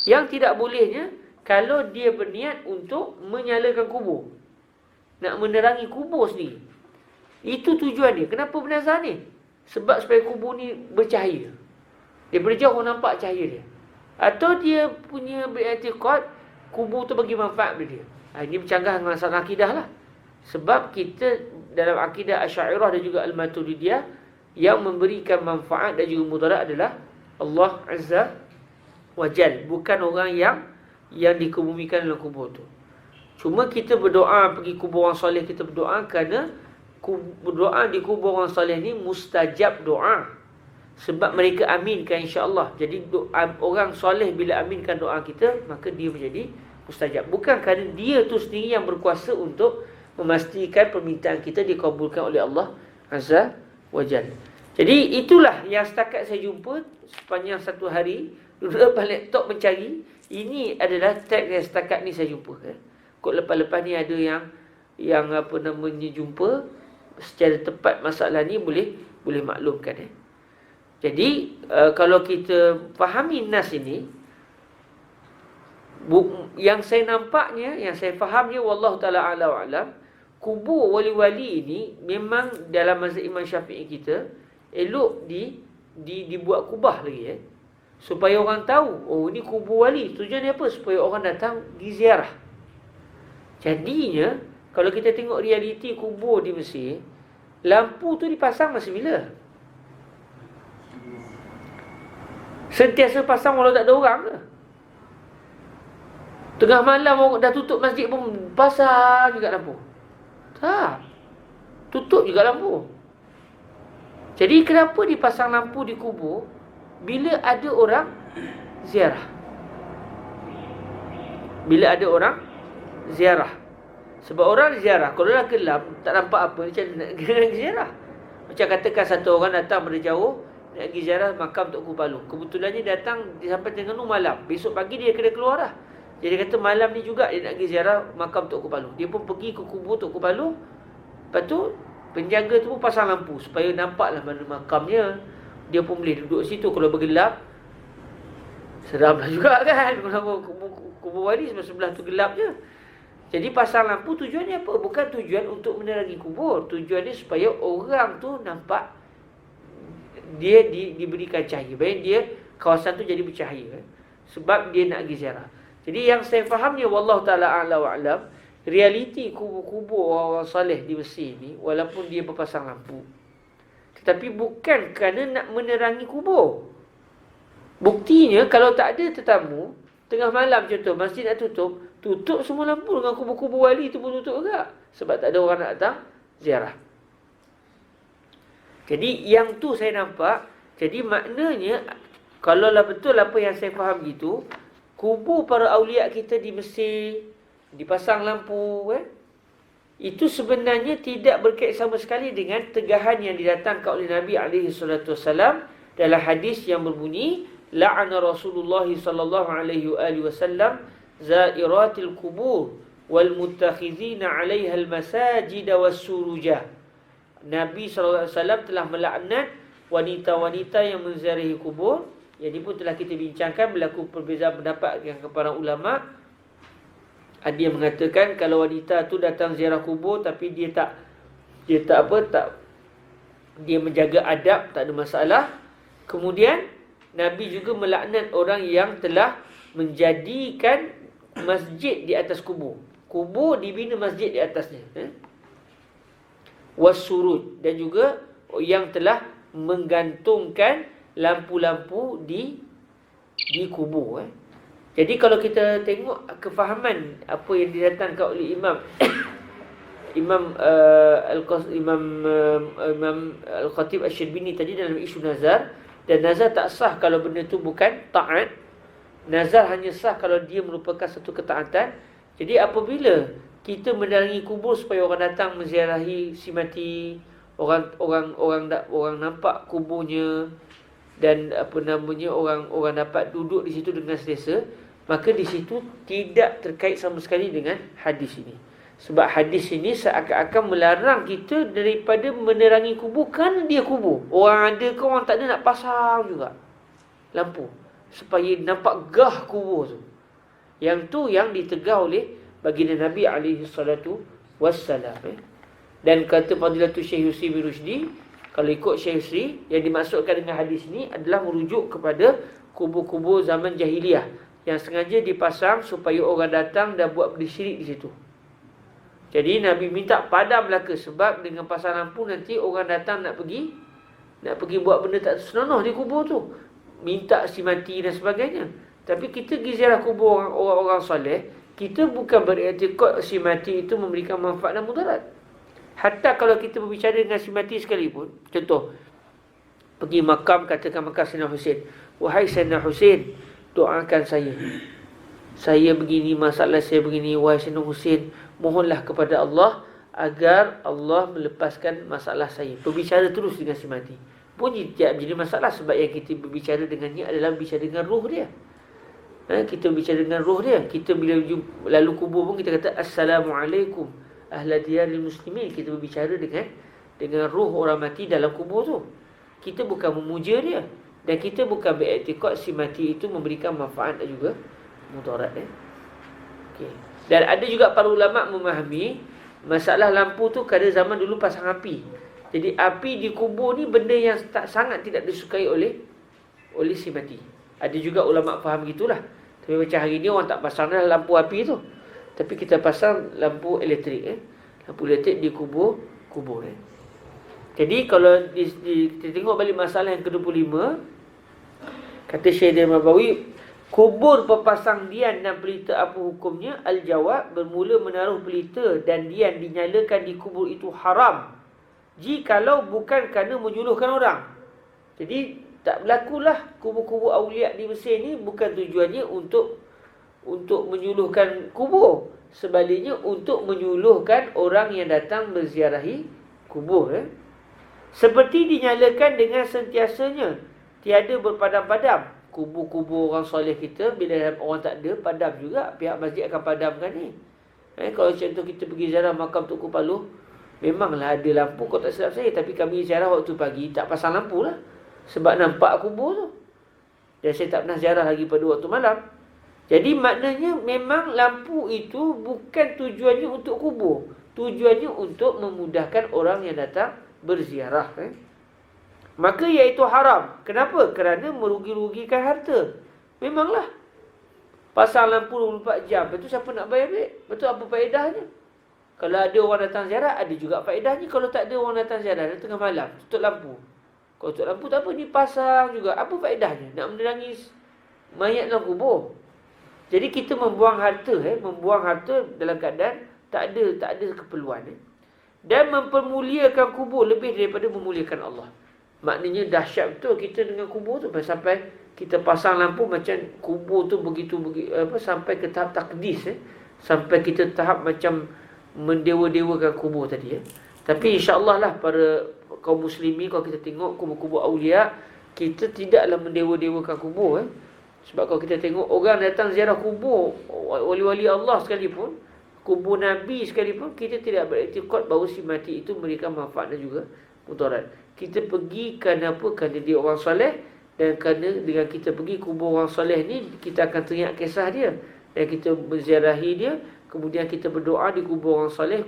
Yang tidak bolehnya, kalau dia berniat untuk menyalakan kubur, nak menerangi kubur sendiri. Itu tujuan dia. Kenapa bernazar ni? Sebab supaya kubur ni bercahaya. Daripada jauh orang nampak cahaya dia. Atau dia punya beriktikad kubur tu bagi manfaat pada dia. Ini bercanggah dengan masalah akidah lah. Sebab kita dalam akidah Asy'ariyah dan juga Al-Maturidiyah, yang memberikan manfaat dan juga mudarat adalah Allah Azza wa Jal, bukan orang yang dikebumikan dalam kubur tu. Cuma kita berdoa pergi kubur orang soleh, kita berdoa kerana berdoa di kubur orang soleh ni mustajab doa. Sebab mereka aminkan insya-Allah. Jadi orang soleh bila aminkan doa kita, maka dia menjadi mustajab. Bukan kerana dia tu sendiri yang berkuasa untuk memastikan permintaan kita dikabulkan oleh Allah Azza wa Jalla. Jadi itulah yang setakat saya jumpa sepanjang satu hari. Duduk depan laptop mencari. Ini adalah teks yang setakat ni saya jumpa. Kok lepas-lepas ni ada yang apa namanya jumpa secara tepat masalah ni, boleh maklumkan. Jadi kalau kita fahami nas ini, yang saya nampaknya, yang saya fahamnya, wallahu taala alam, kubur wali-wali ini memang dalam mazhab Imam Syafi'i kita elok dibuat kubah lagi, supaya orang tahu, oh ini kubur wali. Tujuan dia apa? Supaya orang datang di ziarah. Jadinya kalau kita tengok realiti kubur di Mesir, lampu tu dipasang masa bila? Sentiasa pasang walau tak ada orang ke? Tengah malam dah tutup masjid pun pasang juga lampu. Tak. Tutup juga lampu. Jadi kenapa dipasang lampu di kubur bila ada orang ziarah? Bila ada orang ziarah. Sebab orang ziarah, kalau dah gelap, tak nampak apa, macam nak pergi ziarah. Macam katakan satu orang datang dari jauh, nak pergi ziarah makam Tok Kupalu. Kebetulannya datang sampai Terengganu malam. Besok pagi dia kena keluar dah. Jadi dia kata malam ni juga dia nak pergi ziarah makam Tok Kupalu. Dia pun pergi ke kubur Tok Kupalu. Lepas tu Penjaga tu pun pasang lampu supaya nampaklah mana makamnya. Dia pun boleh duduk situ. Kalau bergelap, seramlah juga kan. Kalau kubur wali sebelah tu gelap je. Jadi pasang lampu tujuannya apa? Bukan tujuan untuk menerangi kubur. Tujuannya supaya orang tu nampak dia diberikan cahaya. Baik dia kawasan tu jadi bercahaya. Sebab dia nak pergi ziarah. Jadi yang saya faham ni, wallahu ta'ala a'la wa'alam, realiti kubur-kubur orang saleh di Mesir ni, walaupun dia berpasang lampu, tetapi bukan kerana nak menerangi kubur. Buktinya kalau tak ada tetamu, tengah malam contoh, masjid nak tutup semua lampu, dengan kubur-kubur wali tu pun tutup juga. Sebab tak ada orang nak datang ziarah. Jadi yang tu saya nampak. Jadi maknanya, kalaulah betul apa yang saya faham gitu, kubur para awliya kita di Mesir, dipasang lampu, itu sebenarnya tidak berkait sama sekali dengan tegahan yang didatangkan oleh Nabi SAW dalam hadis yang berbunyi, la'ana Rasulullah sallallahu alaihi wasallam zairatil kubur wal muttakhizina 'alaiha al masajid was surujah. Nabi SAW telah melaknat wanita-wanita yang menziarahi kubur. Yang ini pun telah kita bincangkan, berlaku perbezaan pendapat dengan para ulama. Ada yang mengatakan kalau wanita tu datang ziarah kubur tapi dia menjaga adab, tak ada masalah. Kemudian Nabi juga melaknat orang yang telah menjadikan masjid di atas kubur. Kubur dibina masjid di atasnya. Wasurud, dan juga yang telah menggantungkan lampu-lampu di kubur. Jadi kalau kita tengok kefahaman apa yang didatangkan oleh Imam Al-Khatib Asy-Syarbini tadi dalam isu nazar, dan nazar tak sah kalau benda tu bukan taat. Nazar hanya sah kalau dia merupakan satu ketaatan. Jadi apabila kita menerangi kubur supaya orang datang menziarahi si mati, orang nampak kuburnya, dan orang dapat duduk di situ dengan selesa, maka di situ tidak terkait sama sekali dengan hadis ini. Sebab hadis ini seakan-akan melarang kita daripada menerangi kubur kerana dia kubur. Orang ada ke orang tak ada nak pasang juga lampu supaya nampak gah kubur tu. Yang tu yang ditegah oleh baginda Nabi SAW. Dan kata Fadilatul Syekh Yusri bin Rushdi, kalau ikut Syekh Yusri, yang dimaksudkan dengan hadis ni adalah merujuk kepada kubur-kubur zaman jahiliyah yang sengaja dipasang supaya orang datang dan buat syirik di situ. Jadi Nabi minta padam belaka, sebab dengan pasang lampu nanti orang datang nak pergi buat benda tak senonoh di kubur tu, minta si mati dan sebagainya. Tapi kita pergi ziarah kubur orang-orang soleh, kita bukan beriktikad si mati itu memberikan manfaat dan mudarat. Hatta kalau kita berbicara dengan si mati sekalipun, contoh pergi makam, katakan makam Sayyidina Husain, wahai Sayyidina Husain, doakan saya begini, masalah saya begini, wahai Sayyidina Husain, mohonlah kepada Allah agar Allah melepaskan masalah saya. Berbicara terus dengan si mati. Bunyi tidak menjadi masalah, sebab yang kita berbicara dengannya adalah berbicara dengan roh dia. Kita berbicara dengan roh dia. Kita bila lalu kubur pun kita kata Assalamualaikum ahla diyaril muslimin. Kita berbicara dengan roh orang mati dalam kubur tu. Kita bukan memuja dia, dan kita bukan beriktikad si mati itu memberikan manfaat dan juga mudarat. Okay. Dan ada juga para ulama memahami masalah lampu tu kerana zaman dulu pasang api. Jadi api di kubur ni benda yang sangat tidak disukai oleh si mati. Ada juga ulama faham gitulah. Tapi macam hari ni orang tak pasang lampu api tu, tapi kita pasang lampu elektrik. Lampu elektrik di kubur. Jadi kalau kita tengok balik masalah yang ke-25, kata Syekh Nabawi, kubur berpasang dian dan pelita apa hukumnya? Al-jawab, bermula menaruh pelita dan dian dinyalakan di kubur itu haram, jikalau bukan kerana menyuluhkan orang. Jadi tak berlakulah kubur-kubur awliya di Mesir ni bukan tujuannya untuk menyuluhkan kubur. Sebaliknya untuk menyuluhkan orang yang datang berziarahi kubur. Seperti dinyalakan dengan sentiasanya, tiada berpadam-padam. Kubur-kubur orang soleh kita, bila orang tak ada, padam juga. Pihak masjid akan padamkan ni. Kalau contoh kita pergi ziarah makam Tunku Paluh, Memanglah ada lampu, kau tak silap saya, tapi kami ziarah waktu pagi tak pasang lampu lah, sebab nampak kubur tu. Dan saya tak pernah ziarah lagi pada waktu malam. Jadi maknanya memang lampu itu bukan tujuannya untuk kubur, tujuannya untuk memudahkan orang yang datang berziarah. Maka iaitu haram. Kenapa? Kerana merugi-rugikan harta. Memanglah pasang lampu 24 jam, lepas tu siapa nak bayar duit? Betul, apa faedahnya? Kalau ada orang datang ziarah, ada juga faedahnya. Kalau tak ada orang datang ziarah, dan tengah malam tutup lampu. Kalau tutup lampu tak apa, ni pasang juga. Apa faedahnya? Nak menerangi mayat dalam kubur. Jadi kita membuang harta, membuang harta dalam keadaan tak ada keperluan. Dan mempermuliakan kubur lebih daripada memuliakan Allah. Maknanya dahsyat betul kita dengan kubur tu, sampai kita pasang lampu macam kubur tu begitu sampai ke tahap takdis, sampai kita tahap macam mendewa-dewakan kubur tadi. Tapi insya-Allah lah para kaum muslimin, kalau kita tengok kubur-kubur aulia, kita tidaklah mendewa-dewakan kubur. Sebab kalau kita tengok orang datang ziarah kubur wali-wali Allah sekalipun, kubur Nabi sekalipun, kita tidak beriktikad bahawa si mati itu memberikan manfaat dan juga mudarat. Kita pergi kerana apa? Kerana dia orang soleh, dan kerana dengan kita pergi kubur orang soleh ni, kita akan teringat kisah dia, dan kita menziarahi dia. Kemudian kita berdoa di kubur orang soleh.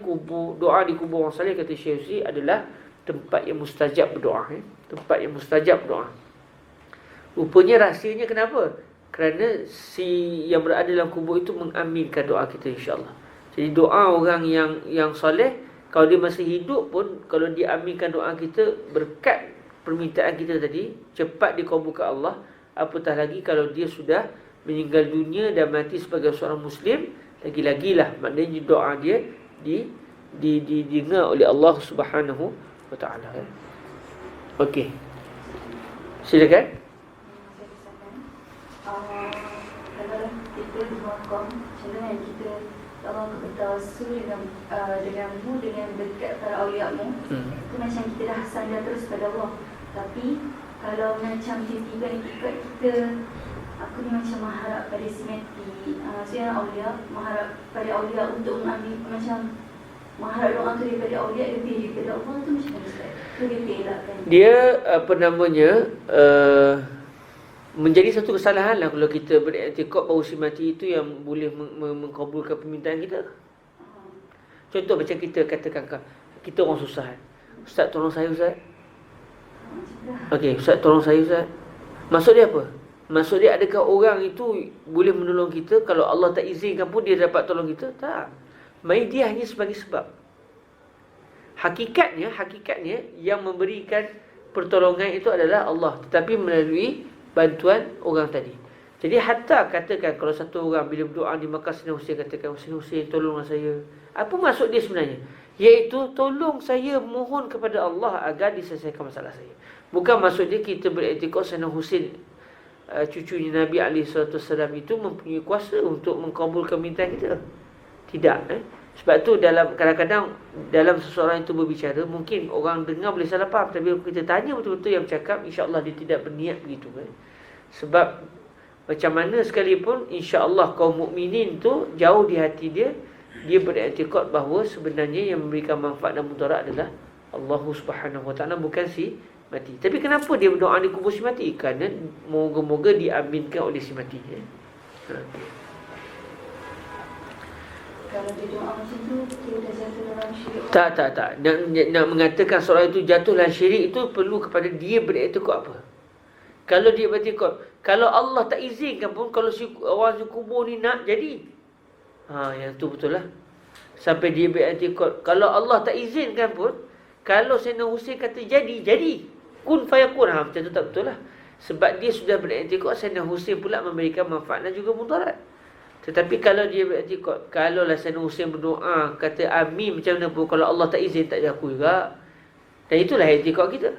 Doa di kubur orang soleh, kata Syekh Uzi, adalah tempat yang mustajab berdoa. Tempat yang mustajab berdoa. Rupanya rahsianya kenapa? Kerana si yang berada dalam kubur itu mengaminkan doa kita, insya-Allah. Jadi doa orang yang soleh, kalau dia masih hidup pun, kalau dia aminkan doa kita, berkat permintaan kita tadi cepat dikabulkan Allah. Apatah lagi kalau dia sudah meninggal dunia dan mati sebagai seorang Muslim, lagi-lagilah maknanya doa dia didengar oleh Allah Subhanahu wa taala. Okey. Silakan. Kalau kita di makam, macam kita Allah bertawasul dengan dekat para awliya-Mu, itu macam kita dah sandar terus pada Allah. Tapi kalau macam tiba-tiba kita, aku ni macam mengharap pada si mati, saya awliya, mengharap pada awliya untuk mengambil, macam mengharap doa tu daripada awliya lebih daripada Allah, tu macam mana Ustaz? Itu dia elakkan. Dia menjadi satu kesalahan lah kalau kita beriktikad bahawa si mati itu yang boleh mengkabulkan permintaan kita. Contoh macam kita katakan, kita orang susah, Ustaz tolong saya Ustaz. Okey, Ustaz tolong saya Ustaz. Maksud dia apa? Maksud dia adakah orang itu boleh menolong kita? Kalau Allah tak izinkan pun dia dapat tolong kita? Tak. Main dia hanya sebagai sebab. Hakikatnya yang memberikan pertolongan itu adalah Allah, tetapi melalui bantuan orang tadi. Jadi hatta katakan kalau satu orang bila berdoa di Makkah, Sayyidina Husain katakan, Husain tolonglah saya. Apa maksud dia sebenarnya? Iaitu tolong saya, mohon kepada Allah agar diselesaikan masalah saya. Bukan maksud dia kita beriktikad Sayyidina Husain cucunya Nabi SAW itu mempunyai kuasa untuk mengkabulkan permintaan kita. Tidak. Sebab tu kadang-kadang dalam seseorang itu berbicara, mungkin orang dengar boleh salah faham, tapi kita tanya betul-betul yang bercakap, insya-Allah dia tidak berniat begitu. Sebab macam mana sekalipun, insya-Allah kaum mukminin tu jauh di hati dia beriktikad bahawa sebenarnya yang memberikan manfaat dan mudarat adalah Allah Subhanahu Wa Taala, bukan si mati. Tapi kenapa dia berdoa di kubur si mati? Kerana moga-moga diaminkan oleh si mati. Kalau dia doa macam tu, kita dah jatuh dalam syirik. Tak. Nak mengatakan seorang itu jatuh dalam syirik itu perlu kepada dia beriktikad apa? Kalau dia beriktikad, kalau Allah tak izinkan pun, kalau si orang si kubur ni nak jadi, yang tu betul lah. Sampai dia beriktikad. Kalau Allah tak izinkan pun, kalau Sayyidina Husain kata jadi. Kun fayakun. Macam tu tak betul lah. Sebab dia sudah beriktikad, Sayyidina Husain pula memberikan manfaat dan juga mudarat. Tetapi kalau dia beriktikad, kalau lah Sayyidina Husain berdoa, kata amin macam mana pun, kalau Allah tak izin tak diaku juga. Dan itulah iktikad kita.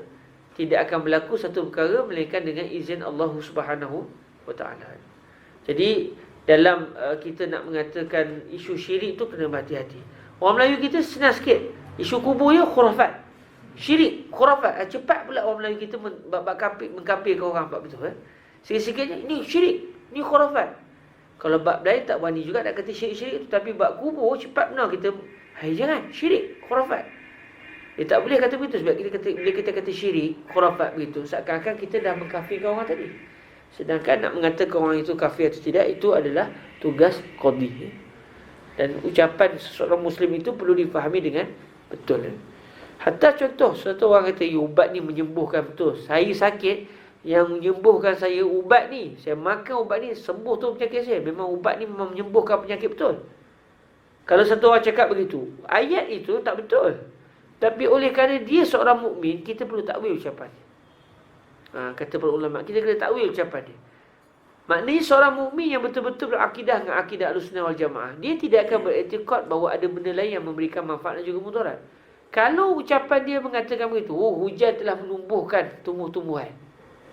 Tidak akan berlaku satu perkara melainkan dengan izin Allah Subhanahu Wa Taala. Jadi dalam kita nak mengatakan isu syirik tu kena berhati-hati. Orang Melayu kita senang sikit. Isu kubur ya khurafat. Syirik, khurafat. Cepat pula orang Melayu kita mengkafirkan orang bab betul. Sikit-sikitnya ini syirik, ini khurafat. Kalau bab lain tak berani juga nak kata syirik-syirik tu, tapi bab kubur cepat benar kita, hai jangan, syirik, khurafat. Dia tak boleh kata begitu sebab bila kita kata syirik, khurafat begitu, seakan-akan kita dah mengkafirkan orang tadi. Sedangkan nak mengatakan orang itu kafir atau tidak, itu adalah tugas qadhi. Dan ucapan seseorang Muslim itu perlu difahami dengan betul. Hatta contoh, satu orang kata, ubat ni menyembuhkan betul. Saya sakit, yang menyembuhkan saya ubat ni. Saya makan ubat ni, sembuh tu penyakit saya. Memang ubat ni memang menyembuhkan penyakit betul. Kalau satu orang cakap begitu, ayat itu tak betul. Tapi oleh kerana dia seorang mukmin, kita perlu takwil ucapan dia. Kata para ulama, kita kena takwil ucapan dia. Maknanya seorang mukmin yang betul-betul berakidah dengan akidah Ahlussunnah wal Jamaah, dia tidak akan beriktikad bahawa ada benda lain yang memberikan manfaat dan juga mudarat. Kalau ucapan dia mengatakan begitu, hujan telah menumbuhkan tumbuh-tumbuhan.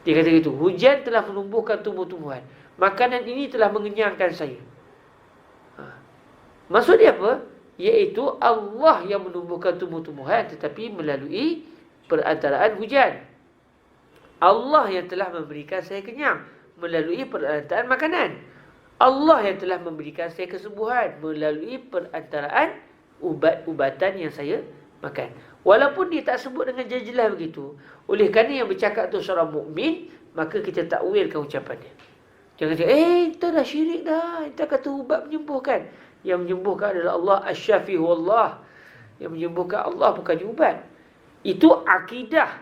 Dia kata gitu, hujan telah menumbuhkan tumbuh-tumbuhan. Makanan ini telah mengenyangkan saya. Maksud dia apa? Iaitu Allah yang menumbuhkan tumbuh-tumbuhan, tetapi melalui perantaraan hujan. Allah yang telah memberikan saya kenyang melalui perantaraan makanan. Allah yang telah memberikan saya kesembuhan melalui perantaraan ubat-ubatan yang saya makan. Walaupun dia tak sebut dengan jelas begitu, oleh kerana yang bercakap tu seorang mukmin, maka kita takwilkan ucapan dia. Jangan cakap, kita dah syirik dah, kita kata ubat menyembuhkan. Yang menyembuhkan adalah Allah, Asy-Syafi' Allah. Yang menyembuhkan Allah, bukan ubat. Itu akidah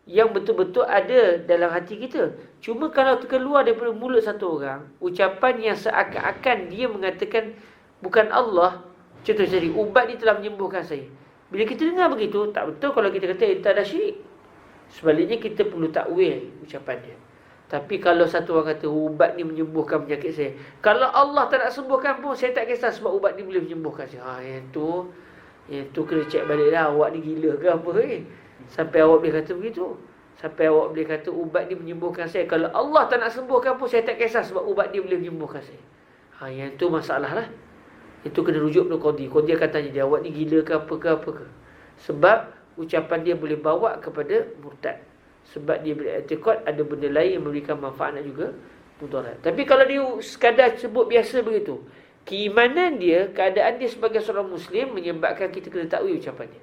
yang betul-betul ada dalam hati kita. Cuma kalau keluar daripada mulut satu orang, ucapan yang seakan-akan dia mengatakan bukan Allah. Contoh jadi, ubat ni telah menyembuhkan saya. Bila kita dengar begitu, tak betul kalau kita kata tak ada syirik. Sebaliknya kita perlu takwil ucapan dia. Tapi kalau satu orang kata ubat ni menyembuhkan penyakit saya, kalau Allah tak nak sembuhkan pun saya tak kisah sebab ubat ni boleh menyembuhkan saya. Yang tu kena cek balik lah, awak ni gila ke apa ni? Sampai awak boleh kata begitu. Sampai awak boleh kata ubat ni menyembuhkan saya. Kalau Allah tak nak sembuhkan pun saya tak kisah sebab ubat dia boleh menyembuhkan saya. Yang tu masalah lah. Itu kena rujuk pada qadhi. Qadhi akan tanya dia, awak ni gila ke apa ke? Sebab ucapan dia boleh bawa kepada murtad. Sebab dia beriktikad ada benda lain yang memberikan manfaat dan juga mudarat. Tapi kalau dia sekadar sebut biasa begitu, keimanan dia, keadaan dia sebagai seorang Muslim menyebabkan kita kena takwil ucapan dia.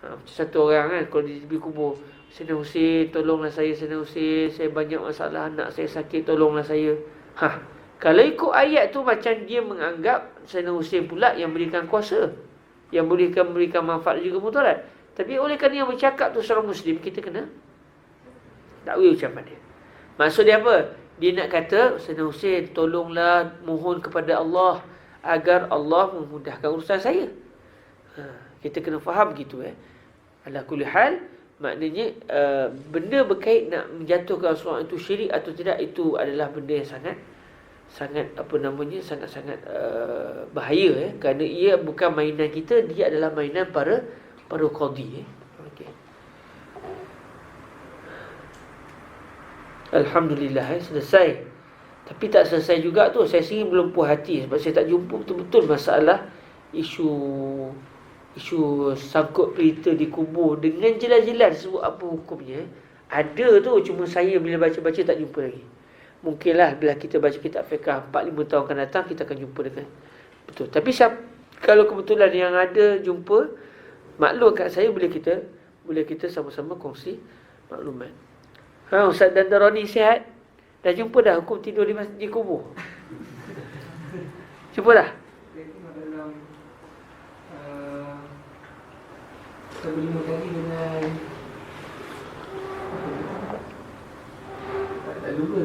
Macam satu orang kan, kalau dia pergi kubur, Sayyidina Husin, tolonglah saya Sayyidina Husin, saya banyak masalah, anak saya sakit, tolonglah saya. Kalau ikut ayat tu, macam dia menganggap Sayyidina Husin pula yang berikan kuasa, yang memberikan manfaat juga mudarat. Tapi oleh kerana yang bercakap tu seorang Muslim, kita kena takwil ucapan dia. Maksud dia apa? Dia nak kata, Sayyidina Husin, tolonglah, mohon kepada Allah agar Allah memudahkan urusan saya. Kita kena faham begitu. Ala kulli hal, maknanya benda berkait nak menjatuhkan seorang itu syirik atau tidak, itu adalah benda yang sangat bahaya. Kerana ia bukan mainan kita, dia adalah mainan para qadhi. Alhamdulillah, selesai. Tapi tak selesai juga tu. Saya sendiri belum puas hati sebab saya tak jumpa betul-betul masalah isu sangkut pelita di kubur dengan jelas-jelas sebut apa hukumnya. Ada tu, cuma saya bila baca-baca tak jumpa lagi. Mungkinlah bila kita baca kitab fiqh 4-5 tahun akan datang, kita akan jumpa dengan betul. Tapi kalau kebetulan yang ada jumpa, maklum kat saya, boleh kita sama-sama kongsi maklumat. Ustaz Dandarani sihat? Dah jumpa dah hukum tidur di kubur? Jumpa dah? Dalam sebelum tadi dengan tak lupa.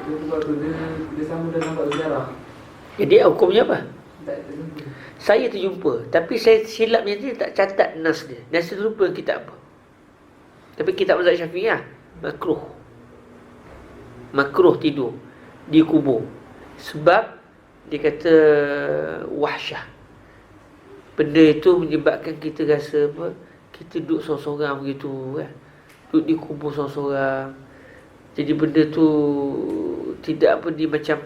Dia buat tu, dia sama dengan bab sejarah. Jadi hukumnya apa? Tak terjumpa. Saya terjumpa, tapi saya silapnya dia tak catat nas dia. Nas dia lupa kitab apa. Tapi kitab mazhab Syafi'iyah makruh tidur di kubur. Sebab dia kata wahsyah. Benda itu menyebabkan kita rasa apa? Kita duduk sorang-sorang begitu kan. Duduk di kubur sorang-sorang. Jadi benda tu tidak macam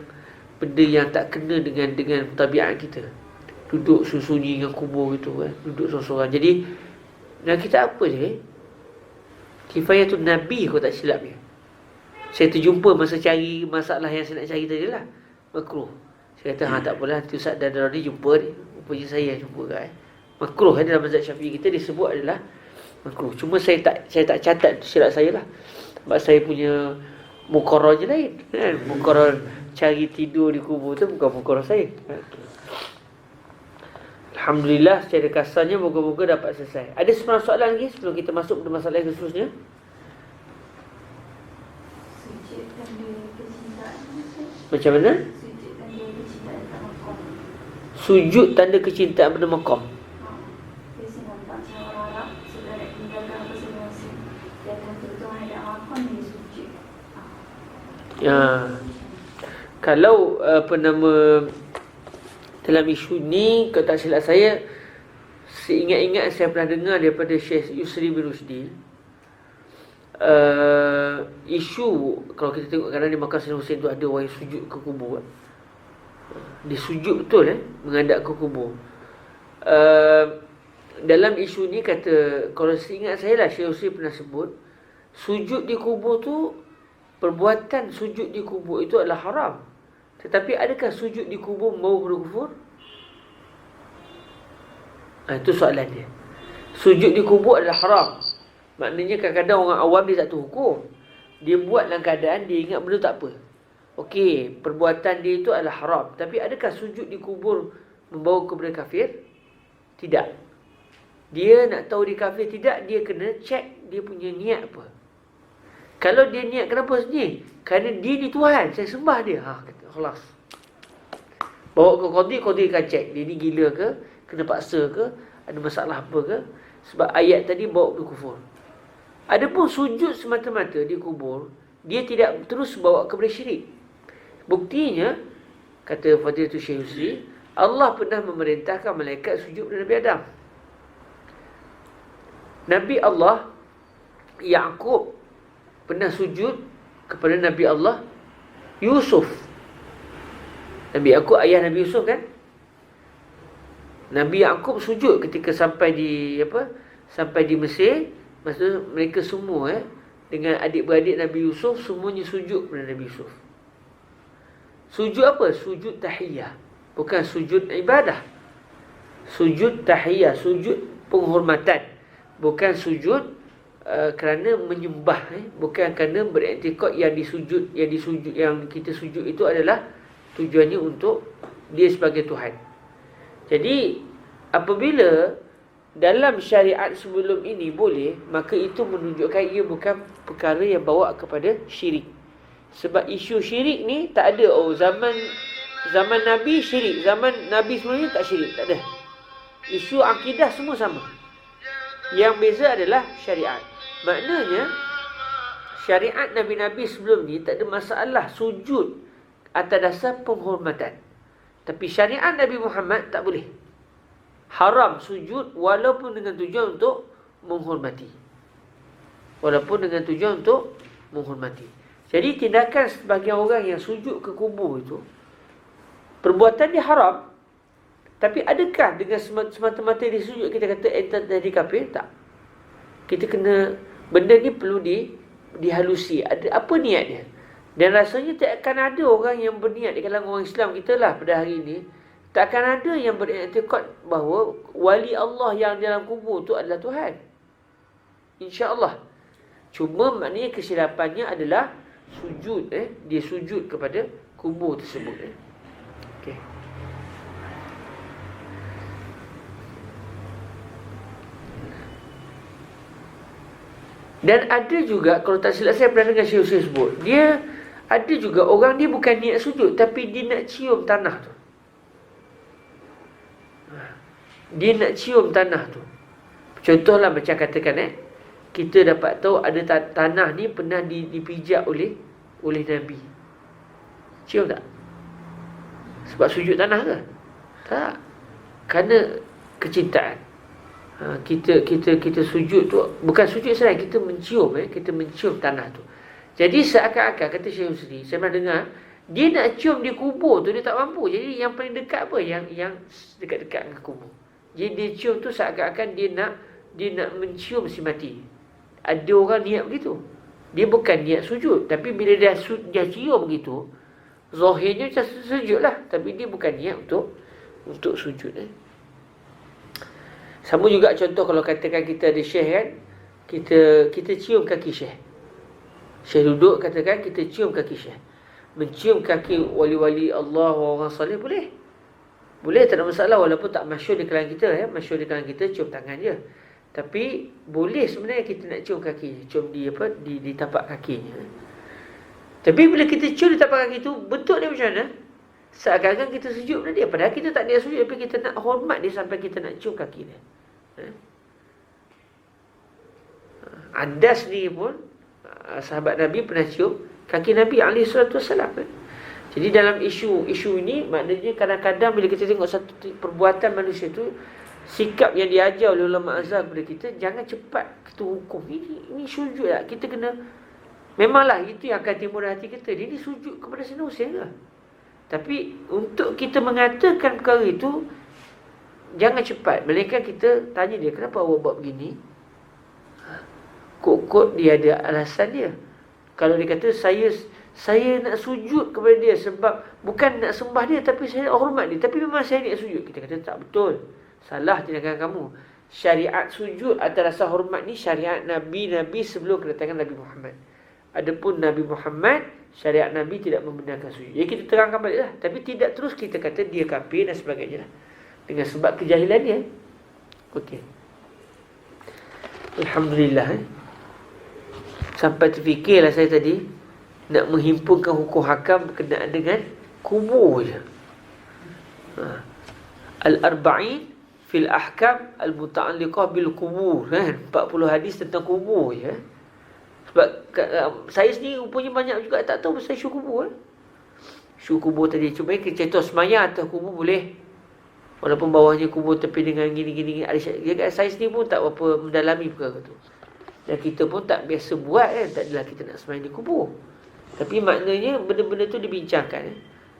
benda yang tak kena dengan tabiat kita. Duduk sunyi dengan kubur gitu kan. Duduk sorang-sorang. Jadi dan kita apa je? Kifayatul Nabi kalau tak silap dia. Saya terjumpa masa cari masalah yang saya nak cari tadi lah. Makruh. Saya kata tak apalah, nanti Ustaz Dandarani jumpa ni. Rupanya saya yang jumpa kan. Makruh dalam mazhab Syafi'i kita disebut adalah makruh. Cuma saya tak catat silap saya lah. Sebab saya punya muqarrar je lain kan. Muqarrar cari tidur di kubur tu bukan muqarrar saya. Alhamdulillah secara kasarnya moga-moga dapat selesai. Ada sebarang soalan lagi sebelum kita masuk ke masalah yang seterusnya? Sujud tanda kecintaan. Macam mana? Sujud tanda kecintaan kat makam. Sujud tanda kecintaan pada makam. Biasa nampak macam orang Arab sebelum nak tinggalkan apa semasa. Dia akan betul hadap makam dia sujud. Ya. Kalau dalam isu ni, kalau tak silap saya, seingat-ingat saya pernah dengar daripada Syekh Yusri bin Rusdi, isu kalau kita tengok kadang di makam Sayyidina Hussein tu ada orang yang sujud ke kubur. Dia sujud betul menghadap ke kubur. Dalam isu ni kata, kalau seingat saya lah, Syekh Yusri pernah sebut, sujud di kubur tu, perbuatan sujud di kubur itu adalah haram. Tetapi adakah sujud di kubur mau berkufur? Itu soalan dia. Sujud di kubur adalah haram. Maknanya kadang-kadang orang awam dia tak tahu hukum. Dia buat dalam keadaan dia ingat benda tak apa. Okey, perbuatan dia itu adalah haram. Tapi adakah sujud di kubur membawa kepada kafir? Tidak. Dia nak tahu dia kafir tidak, dia kena cek dia punya niat apa. Kalau dia niat kenapa ni? Kerana dia ni Tuhan, saya sembah dia. Kata, khalas. Bawa ke qadi akan cek. Dia ni gila ke? Kena paksa ke? Ada masalah apa ke? Sebab ayat tadi bawa berkufur. Adapun sujud semata-mata di kubur, dia tidak terus bawa kepada syirik. Buktinya, kata Fadilatul Syekh Yusri, Allah pernah memerintahkan malaikat sujud kepada Nabi Adam. Nabi Allah Ya'qub pernah sujud kepada Nabi Allah Yusuf. Nabi Ya'qub ayah Nabi Yusuf kan? Nabi Ya'qub sujud ketika sampai di Mesir. Maksudnya mereka semua dengan adik-beradik Nabi Yusuf semuanya sujud kepada Nabi Yusuf. Sujud apa? Sujud tahiyah. Bukan sujud ibadah. Sujud tahiyah, sujud penghormatan. Bukan sujud kerana menyembah, bukan kerana beriktikad yang kita sujud itu adalah tujuannya untuk dia sebagai Tuhan. Jadi apabila dalam syariat sebelum ini boleh, maka itu menunjukkan ia bukan perkara yang bawa kepada syirik. Sebab isu syirik ni tak ada. Zaman Nabi syirik, zaman Nabi sebelum ni tak syirik, tak ada. Isu akidah semua sama. Yang beza adalah syariat. Maknanya syariat Nabi-Nabi sebelum ni tak ada masalah sujud atas dasar penghormatan. Tapi syariat Nabi Muhammad tak boleh. Haram sujud walaupun dengan tujuan untuk menghormati. Jadi tindakan sebahagian orang yang sujud ke kubur itu, perbuatan dia haram. Tapi adakah dengan semata-mata dia sujud kita kata enter jadi kafir? Tak. Kita kena, benda ni perlu dihalusi. Ada apa niat dia? Dan rasanya tak akan ada orang yang berniat di kalangan orang Islam kita lah pada hari ini. Tak akan ada yang beriktikad bahawa wali Allah yang dalam kubur tu adalah Tuhan. InsyaAllah. Cuma maknanya kesilapannya adalah sujud. Dia sujud kepada kubur tersebut. Okey. Dan ada juga, kalau tak silap saya pernah dengar Syekh Hussein sebut, dia ada juga orang dia bukan niat sujud, tapi dia nak cium tanah tu. Dia nak cium tanah tu. Contohlah macam katakan kita dapat tahu ada tanah ni pernah dipijak oleh Nabi. Cium tak? Sebab sujud tanah ke? Tak. Kerana kecintaan. Kita sujud tu bukan sujud saja, kita mencium tanah tu. Jadi seakan-akan kata Syekh Husri, saya pernah dengar, dia nak cium di kubur tu dia tak mampu. Jadi yang paling dekat apa? Yang dekat-dekat dengan kubur. Jadi dia cium tu seakan-akan dia nak mencium si mati. Ada orang niat begitu. Dia bukan niat sujud, tapi bila dia cium begitu, zahirnya macam sujud lah, tapi dia bukan niat untuk sujud. Sama juga contoh kalau katakan kita ada syekh kan, kita cium kaki syekh. Syekh duduk, katakan kita cium kaki syekh. Mencium kaki wali-wali Allah, orang salih boleh. Boleh, tak ada masalah, walaupun tak masyhur di kalangan kita ya. Masyhur di kalangan kita cium tangan je. Tapi boleh sebenarnya kita nak cium kaki, cium di tapak kakinya. Tapi bila kita cium di tapak kaki tu, bentuk dia macam mana? Seakan-akan kita sujud pada dia. Padahal kita tak niat sujud, tapi kita nak hormat dia sampai kita nak cium kaki dia. Adas ni pun sahabat Nabi pernah cium kaki Nabi SAW. Jadi dalam isu ini, maknanya kadang-kadang bila kita tengok satu perbuatan manusia tu, sikap yang diajar oleh ulama azhar kepada kita, jangan cepat kita hukum. Ini sujud tak? Kita kena, memanglah itu yang akan timbul hati kita. Dia ni sujud kepada Sayyidina Husain lah. Tapi untuk kita mengatakan perkara itu, jangan cepat. Melainkan kita tanya dia, kenapa awak buat begini? Kok dia ada alasan dia. Kalau dia kata saya nak sujud kepada dia sebab bukan nak sembah dia, tapi saya hormat dia, tapi memang saya nak sujud, kita kata tak betul, salah tindakan kamu. Syariat sujud atas rasa hormat ni syariat Nabi sebelum kedatangan Nabi Muhammad. Adapun Nabi Muhammad, syariat Nabi tidak membenarkan sujud. Jadi kita terangkan balik lah. Tapi tidak terus kita kata dia kafir dan sebagainya lah, dengan sebab kejahilan dia. Okey, Alhamdulillah sampai terfikirlah saya tadi nak menghimpunkan hukum hakam berkenaan dengan kubur je. Al-Arba'in fil ahkam al-muta'alliqah bil kubur kan, 40 hadis tentang kubur je. Sebab saya sendiri rupanya banyak juga tak tahu pasal isu kubur. Isu kubur tadi, cuma contoh semaya atas kubur boleh, walaupun bawahnya kubur tepi dengan gini-gini. Saya sendiri pun tak berapa mendalami perkara tu, dan kita pun tak biasa buat kan. Tak adalah kita nak sembahyang di kubur, tapi maknanya benda-benda tu dibincangkan.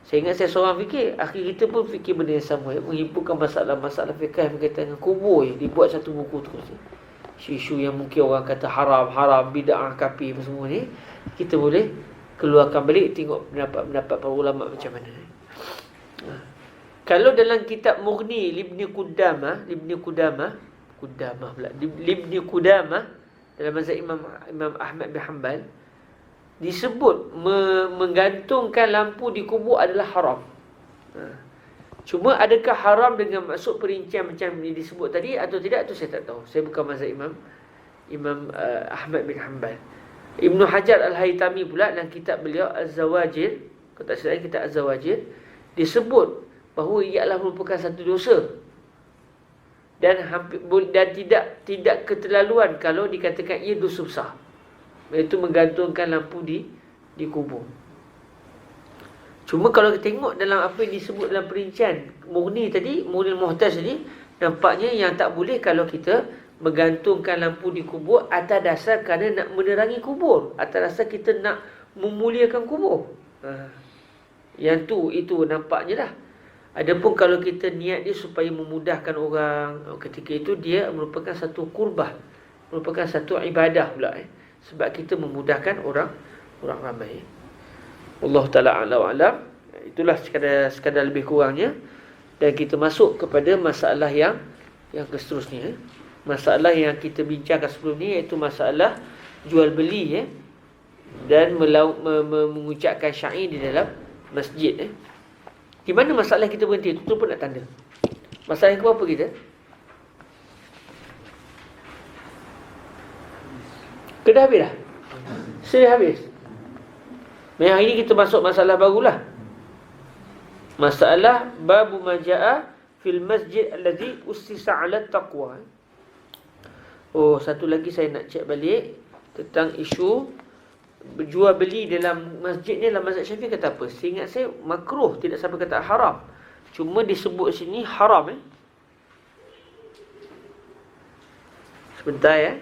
Saya ingat saya seorang fikir, akhir kita pun fikir benda yang sama, menghimpunkan masalah-masalah fikih berkaitan dengan kubur. Dibuat satu buku terus. Isu-isu yang mungkin orang kata haram, bid'ah, kafir semua ni, kita boleh keluarkan balik, tengok pendapat para ulama macam mana. Kalau dalam kitab Mughni Ibni Qudamah dalam mazhab Imam Ahmad bin Hanbal, disebut menggantungkan lampu di kubur adalah haram. Cuma adakah haram dengan maksud perincian macam ni disebut tadi atau tidak, itu saya tak tahu. Saya bukan mazhab Imam Ahmad bin Hanbal. Ibnu Hajar Al-Haytami pula dalam kitab beliau Az-Zawajir, kalau tak salah kitab Az-Zawajir, disebut bahawa ia adalah merupakan satu dosa dan tidak keterlaluan kalau dikatakan ia dosa besar, iaitu menggantungkan lampu di kubur. Cuma kalau kita tengok dalam apa yang disebut dalam perincian Mughni tadi, Mughni Muhtaj tadi, nampaknya yang tak boleh kalau kita menggantungkan lampu di kubur atas dasar kerana nak menerangi kubur, atas dasar kita nak memuliakan kubur. Yang itu nampaknya dah. Adapun kalau kita niat dia supaya memudahkan orang, ketika itu dia merupakan satu qurbah, merupakan satu ibadah pula sebab kita memudahkan orang ramai. Allah Ta'ala a'lam. Itulah sekadar lebih kurangnya. Dan kita masuk kepada masalah yang seterusnya. Masalah yang kita bincangkan sebelum ni, iaitu masalah jual beli dan mengucapkan syair di dalam masjid. Di mana masalah kita berhenti? Itu pun nak tanda. Masalah yang keberapa kita? Dah habis dah? Sudah habis. Hari ini kita masuk masalah barulah. Masalah babu majaa fil masjid allazi ussisa 'ala taqwa. Oh, satu lagi saya nak cek balik tentang isu berjual beli dalam masjid ni. Dalam mazhab Syafi'i kata apa? Seingat saya makruh, tidak sampai kata haram. Cuma disebut sini haram. Sebentar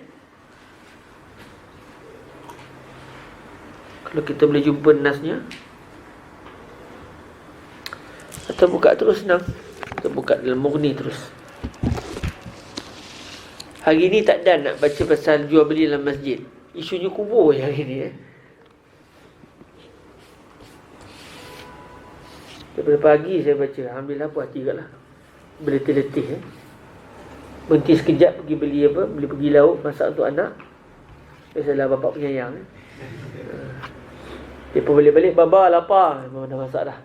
kalau kita boleh jumpa nasnya, atau buka terus senang. Kita buka dalam Mughni terus. Hari ni tak ada nak baca pasal jual beli dalam masjid. Isunya kubur hari ni. Daripada pagi saya baca, alhamdulillah puas hati lah. Berletih-letih. Berhenti sekejap pergi beli apa? Pergi lauk masak untuk anak. Biasalah bapak penyayang. Dia pun balik-balik, baba lapar. Memang dah masak dah.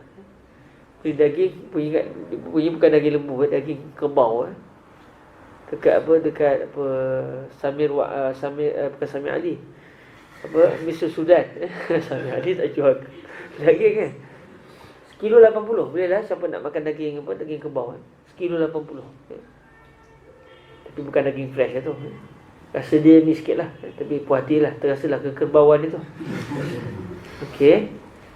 Beli daging, punya bukan daging lembu, daging kerbau. Dekat Samir bukan Samir Ali. Mr. Sudan. Samir Ali tak jual daging kan. Sekilo 80. Boleh lah siapa nak makan daging daging kerbau. Sekilo 80. Tapi bukan daging fresh lah tu. Rasa dia ni sikit lah. Tapi puas hati lah. Terasalah kekerbauan dia tu. Okey.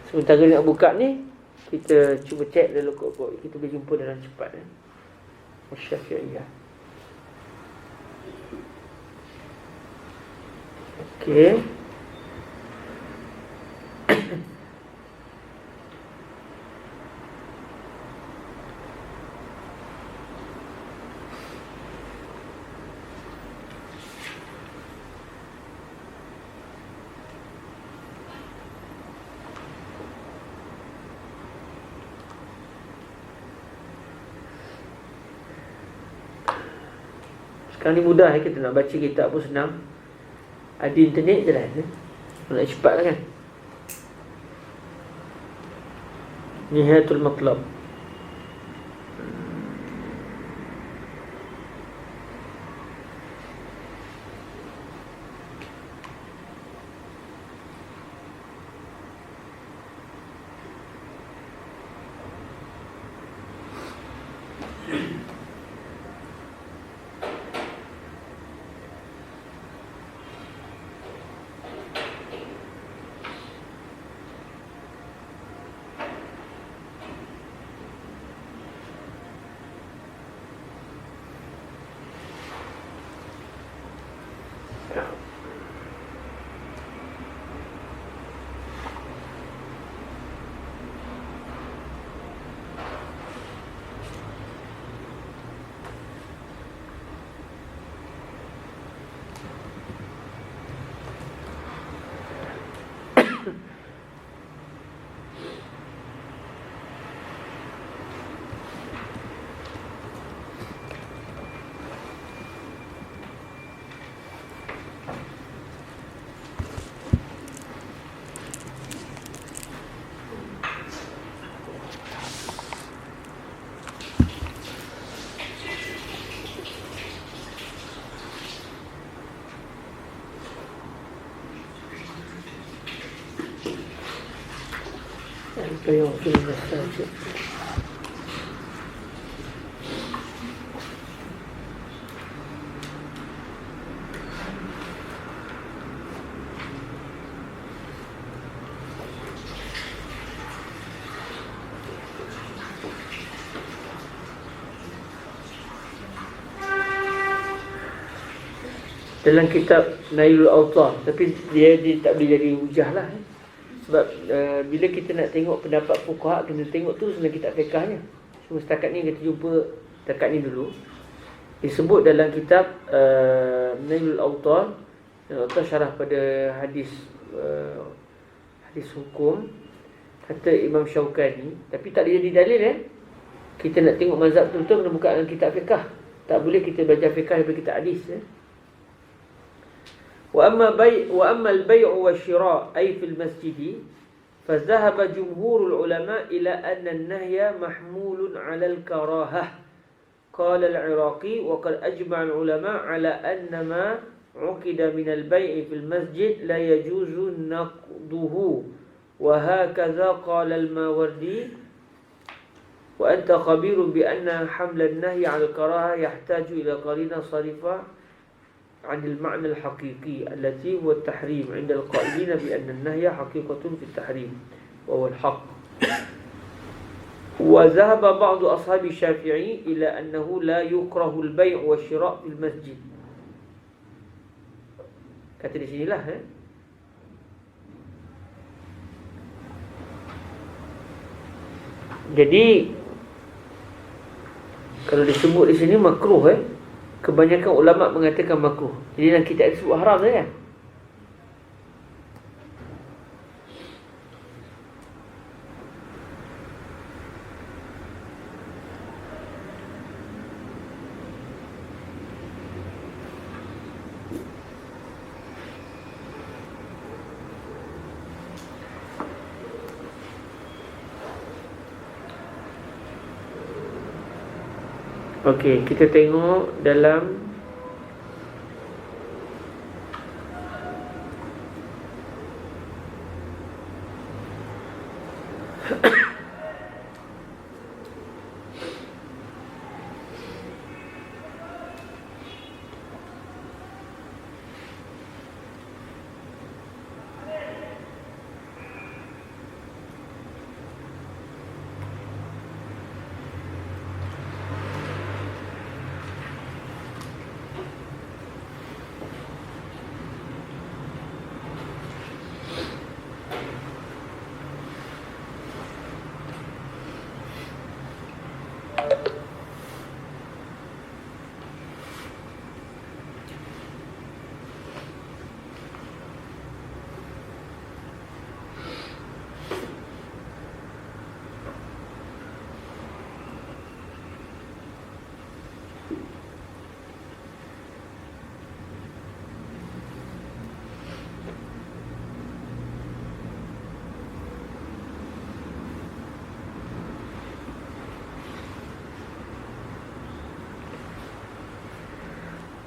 Sementara nak buka ni, kita cuba cek dalam kod-kod. Kita boleh jumpa dalam cepat. Syafi'iyah. Okey. Sekarang ni mudah kita nak baca kitab pun senang. Ada internet je lah. Nak cepat lah kan. Nihayatul Matlab. فيغفر المساجد dalam kitab Nailul Awtar, tapi dia tak boleh jadi hujah lah. Sebab bila kita nak tengok pendapat fuqaha, kena tengok tu dalam kitab fiqahnya. Cuma setakat ni kita jumpa setakat ni dulu. Disebut dalam kitab Nailul Awtar, Awtar syarah pada hadis hadis hukum, kata Imam Syaukani, tapi tak ada jadi dalil Kita nak tengok mazhab betul-betul kena buka dalam kitab fiqah. Tak boleh kita belajar fiqah daripada kitab hadis وأما البيع والشراء أي في المسجد فذهب جمهور العلماء إلى أن النهي محمول على الكراهة قال العراقي وقد أجمع العلماء على أن ما عقد من البيع في المسجد لا يجوز نقضه وهكذا قال الماوردي وأنت خبير بأن حمل النهي على الكراهة يحتاج إلى قرينة صارفة عن المعنى الحقيقي التي هو التحريم عند القائلين بأن النهي حقيقة في التحريم وهو الحق. وذهب بعض أصحاب الشافعي إلى أنه لا يكره البيع والشراء في المسجد. Kata di sinilah Jadi kalau disebut di sini makruh kebanyakan ulama mengatakan makruh. Jadi dalam kitab disebut haram saja. Okey, kita tengok dalam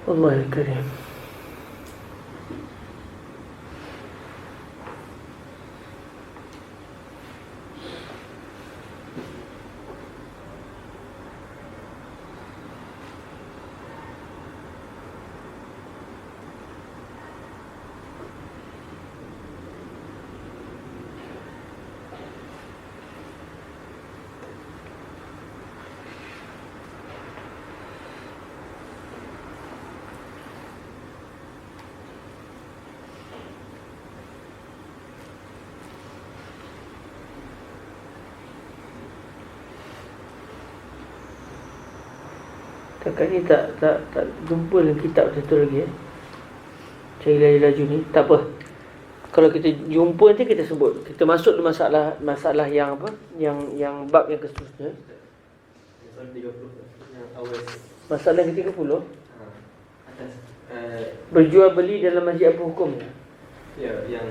Allahul Karim. Kakak ni tak jumpa dengan kitab satu lagi Cari laju ni. Tak apa. Kalau kita jumpa nanti kita sebut. Kita masuk ke masalah yang apa? Yang bab yang seterusnya. Masalah 30 yang awal. Masalah yang ke-30. Atas Berjual beli dalam masjid apa hukumnya? ya, yang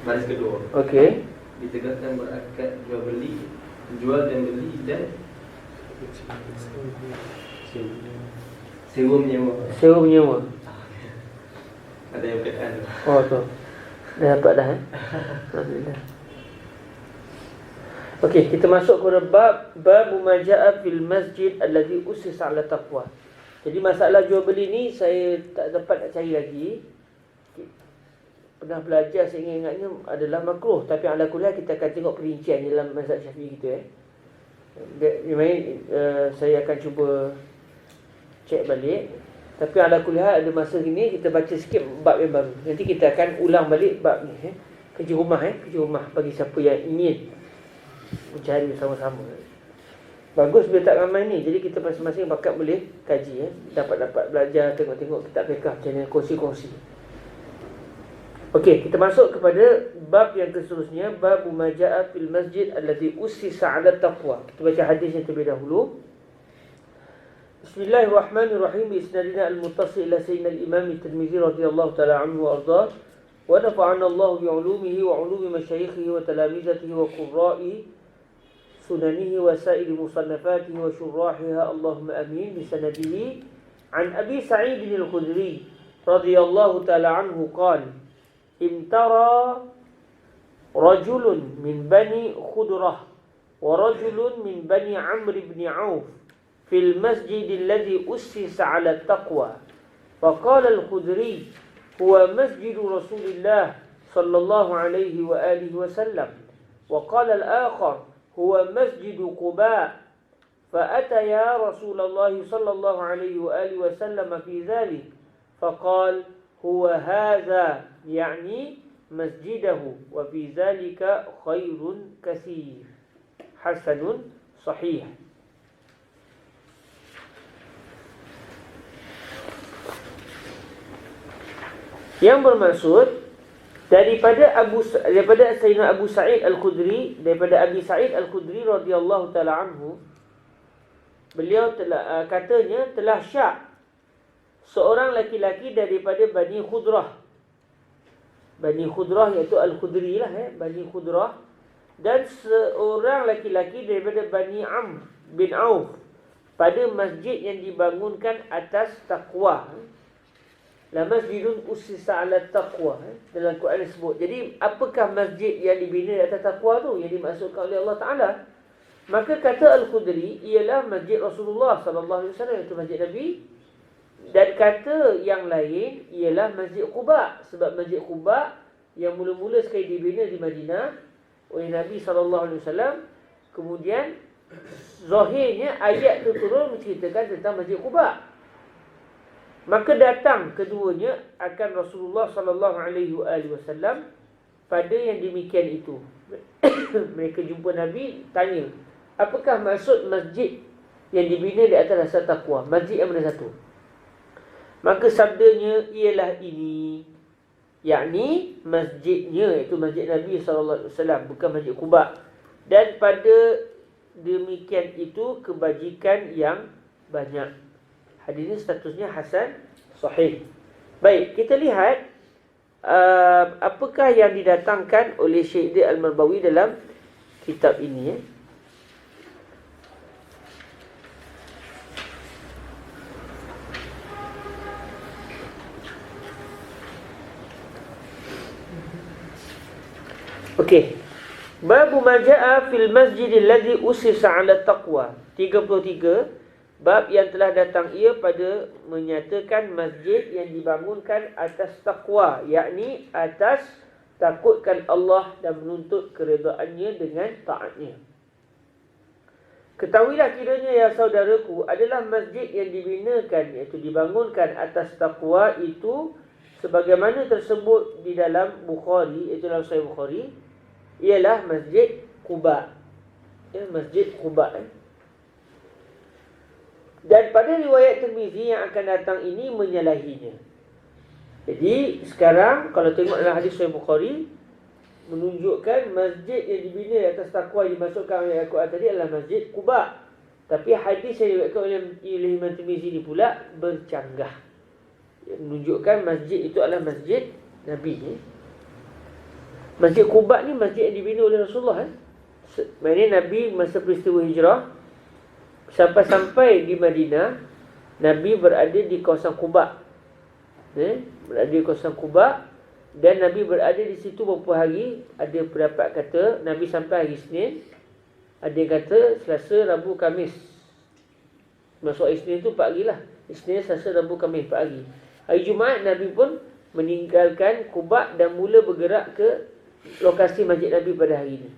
baris kedua. Okey. Ditegakkan berakad jual beli, jual dan beli dan sewa menyewa. Sewa menyewa. Ada yang berkaitan. Oh tu. Dah dapat dah Alhamdulillah. Okey, kita masuk kepada bab majaa fil masjid allazi ussisa ala taqwa. Jadi masalah jual beli ni saya tak dapat nak cari lagi. Pernah belajar, saya ingatnya adalah makruh, tapi ala kulli kita akan tengok perincian dalam mazhab Syafi'i kita saya akan cuba cek balik. Tapi ala kulli ada masa gini kita baca sikit bab yang baru. Nanti kita akan ulang balik bab ni kerja rumah bagi siapa yang ingin mencari sama-sama. Bagus bila tak ramai ni. Jadi kita masing-masing bakat boleh kaji dapat belajar, tengok-tengok kitab fiqh macam mana, kongsi-kongsi. Okey, kita masuk kepada bab yang seterusnya, bab majaa fil masjid allazi ussisa 'ala taqwa. Kita baca hadisnya terlebih dahulu. Bismillahirrahmanirrahim. Isnadina al-muttasil ila sayyidina al-imam at-Tirmizi radhiyallahu ta'ala anhu wa ardhah. Wa nafa'ana Allah bi 'ulumihi wa 'ulumi mashayikhih wa talamizatihi wa qurra'i sunanihi wa sa'iri musannafatihi wa syurrahiha. Allahumma amin. Bi sanadihi an Abi Sa'id al-Khudri radhiyallahu ta'ala anhu qala imtara rajulun min bani Khudrah wa rajulun min bani Amr ibn Auf في المسجد الذي أسس على التقوى فقال الخدري هو مسجد رسول الله صلى الله عليه وآله وسلم وقال الآخر هو مسجد قباء فأتيا رسول الله صلى الله عليه وآله وسلم في ذلك فقال هو هذا يعني مسجده وفي ذلك خير كثير حسن صحيح. Yang bermaksud daripada Sayyidina Abu Sa'id Al-Khudri, daripada Abi Sa'id Al-Khudri radhiyallahu taala anhu, beliau telah katanya telah syak seorang laki-laki daripada Bani Khudrah. Bani Khudrah iaitu Al-Khudri lah Bani Khudrah, dan seorang laki-laki daripada Bani Amr bin Auf. pada masjid yang dibangunkan atas taqwa. La masjidun ussisa 'ala taqwa, dalam Quran disebut. Jadi apakah masjid yang dibina di atas taqwa tu yang dimaksudkan oleh Allah Taala? Maka kata Al-Khudri ialah masjid Rasulullah sallallahu alaihi wasallam, itu masjid Nabi. Dan kata yang lain ialah Masjid Quba, sebab Masjid Quba yang mula-mula sekali dibina di Madinah oleh Nabi SAW. Kemudian zahirnya ayat itu turun menceritakan tentang Masjid Quba. Maka datang keduanya akan Rasulullah SAW pada yang demikian itu. Mereka jumpa Nabi, tanya, apakah maksud masjid yang dibina di atas dasar taqwa? Masjid yang mana satu? Maka sabdanya ialah ini, yakni masjidnya, iaitu masjid Nabi SAW, bukan Masjid Quba. Dan pada demikian itu kebajikan yang banyak. Hadis ini statusnya hasan sahih. Baik, kita lihat apakah yang didatangkan oleh Syekh Al-Marbawi dalam kitab ini. Okey. Bab ma jaa fil masjid alladhi usisa 'ala taqwa. 33, bab yang telah datang ia pada menyatakan masjid yang dibangunkan atas taqwa, yakni atas takutkan Allah dan menuntut keredaannya dengan taatnya. Ketahuilah kiranya ya saudaraku, adalah masjid yang dibinakan, iaitu dibangunkan atas taqwa itu sebagaimana tersebut di dalam Bukhari, iaitu dalam Sahih Bukhari, ialah Masjid Quba. Ya, Masjid Quba. Dan pada riwayat Tirmizi yang akan datang ini menyalahinya. Jadi sekarang kalau tengok dalam hadis Sahih Bukhari, menunjukkan masjid yang dibina di atas taqwa yang dimasukkan oleh Al-Quran tadi adalah Masjid Quba. Tapi hadis yang diriwayatkan oleh Imam Tirmizi ini pula bercanggah, menunjukkan masjid itu adalah masjid Nabi. Masjid Quba ni masjid yang dibina oleh Rasulullah. Maksudnya Nabi masa peristiwa hijrah sampai di Madinah, Nabi berada di kawasan Quba. Berada di kawasan Quba dan Nabi berada di situ beberapa hari. Ada pendapat kata Nabi sampai hari Isnin, ada yang kata Selasa, Rabu, Khamis. Masuk hari Isnin tu 4 hari lah. Isnin, Selasa, Rabu, Khamis 4 hari. Hari Jumaat Nabi pun meninggalkan Quba dan mula bergerak ke lokasi masjid Nabi pada hari ini.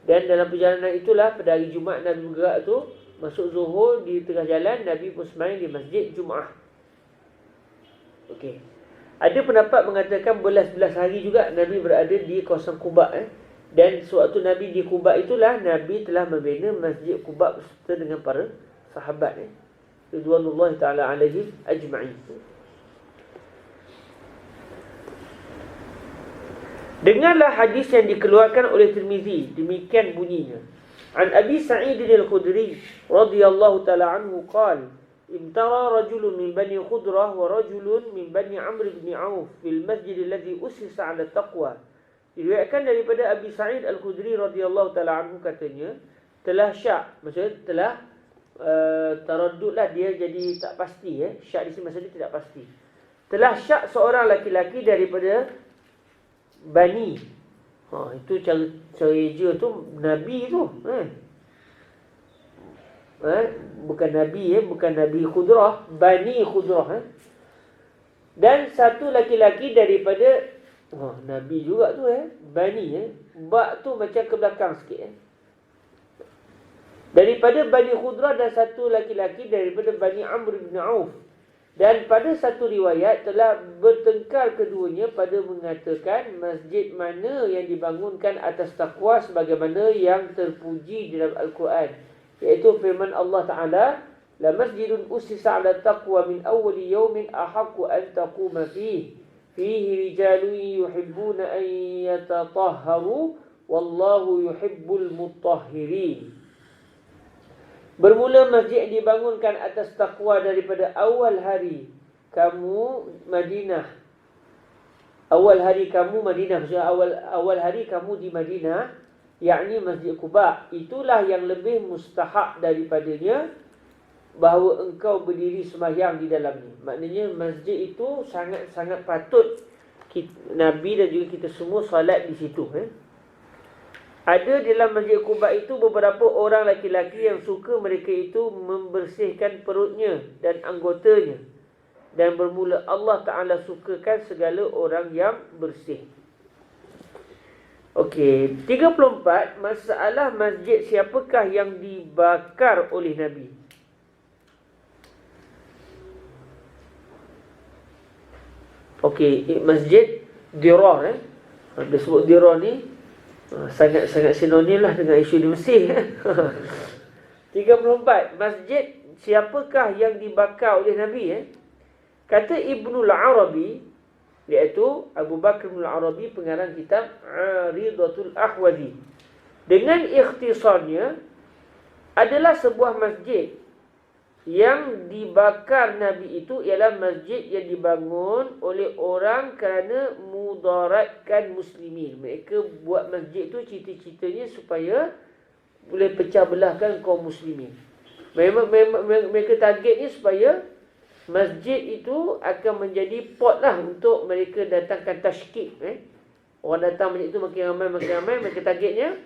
Dan dalam perjalanan itulah pada hari Jumaat Nabi bergerak tu, masuk Zuhur di tengah jalan Nabi pun sembahyang di Masjid Jumaah. Okey. Ada pendapat mengatakan belas-belas hari juga Nabi berada di kawasan Quba. Dan sewaktu Nabi di Quba itulah Nabi telah membina Masjid Quba beserta dengan para sahabat. Ridwanullah ta'ala alaihi ajma'in. Dengarlah hadis yang dikeluarkan oleh Tirmizi, demikian bunyinya. An Abi Sa'id al-Khudri radhiyallahu ta'ala anhu qala imtara rajulun min bani Khudrah wa rajulun min bani Amr bin Auf fil masjid alladhi ussisa 'ala taqwa. Diriwayatkan daripada Abi Sa'id al-Khudri radhiyallahu ta'ala anhu katanya, telah syak, maksudnya telah taraddudlah, dia jadi tak pasti. Syak di sini maksudnya tidak pasti. Telah syak seorang laki-laki daripada Bani. Itu cara eja tu Nabi tu. Bukan Nabi, bukan Nabi Khudrah, Bani Khudrah. Dan satu laki-laki daripada Nabi juga tu Bani. Bak tu macam ke belakang sikit. Daripada Bani Khudrah dan satu laki-laki daripada Bani Amr bin Auf. Dan pada satu riwayat telah bertengkar keduanya pada mengatakan masjid mana yang dibangunkan atas taqwa sebagaimana yang terpuji di dalam Al-Quran, iaitu firman Allah Ta'ala, la masjidun ussisa 'ala taqwa min awwali yawmin ahaqqu an taquma fihi rijalun yuhibbuna an yatatahharu wallahu yuhibbul mutahhirin. Bermula masjid dibangunkan atas taqwa daripada awal hari kamu Madinah. Awal hari kamu Madinah, maksudnya awal hari kamu di Madinah, yakni Masjid Quba. Itulah yang lebih mustahak daripadanya bahawa engkau berdiri sembahyang di dalamnya. Maknanya masjid itu sangat-sangat patut Nabi dan juga kita semua solat di situ. Ada dalam Masjid Quba itu beberapa orang laki-laki yang suka mereka itu membersihkan perutnya dan anggotanya. Dan bermula Allah Ta'ala sukakan segala orang yang bersih. Okey, 34, masalah masjid siapakah yang dibakar oleh Nabi? Okey, masjid Dirar. Dia sebut Dirar ni sangat-sangat sinonim lah dengan isu di Mesir. 34, masjid siapakah yang dibakar oleh Nabi? Kata Ibnul Arabi, iaitu Abu Bakr Ibn Arabi, pengarang kitab Aridatul Ahwazi. Dengan ikhtisarnya, adalah sebuah masjid yang dibakar Nabi itu ialah masjid yang dibangun oleh orang kerana mudaratkan muslimin. Mereka buat masjid itu cita-citanya supaya boleh pecah belahkan kaum muslimin. Mereka targetnya supaya masjid itu akan menjadi pot lah untuk mereka datangkan tashkik. Orang datang masjid itu makin ramai, mereka targetnya.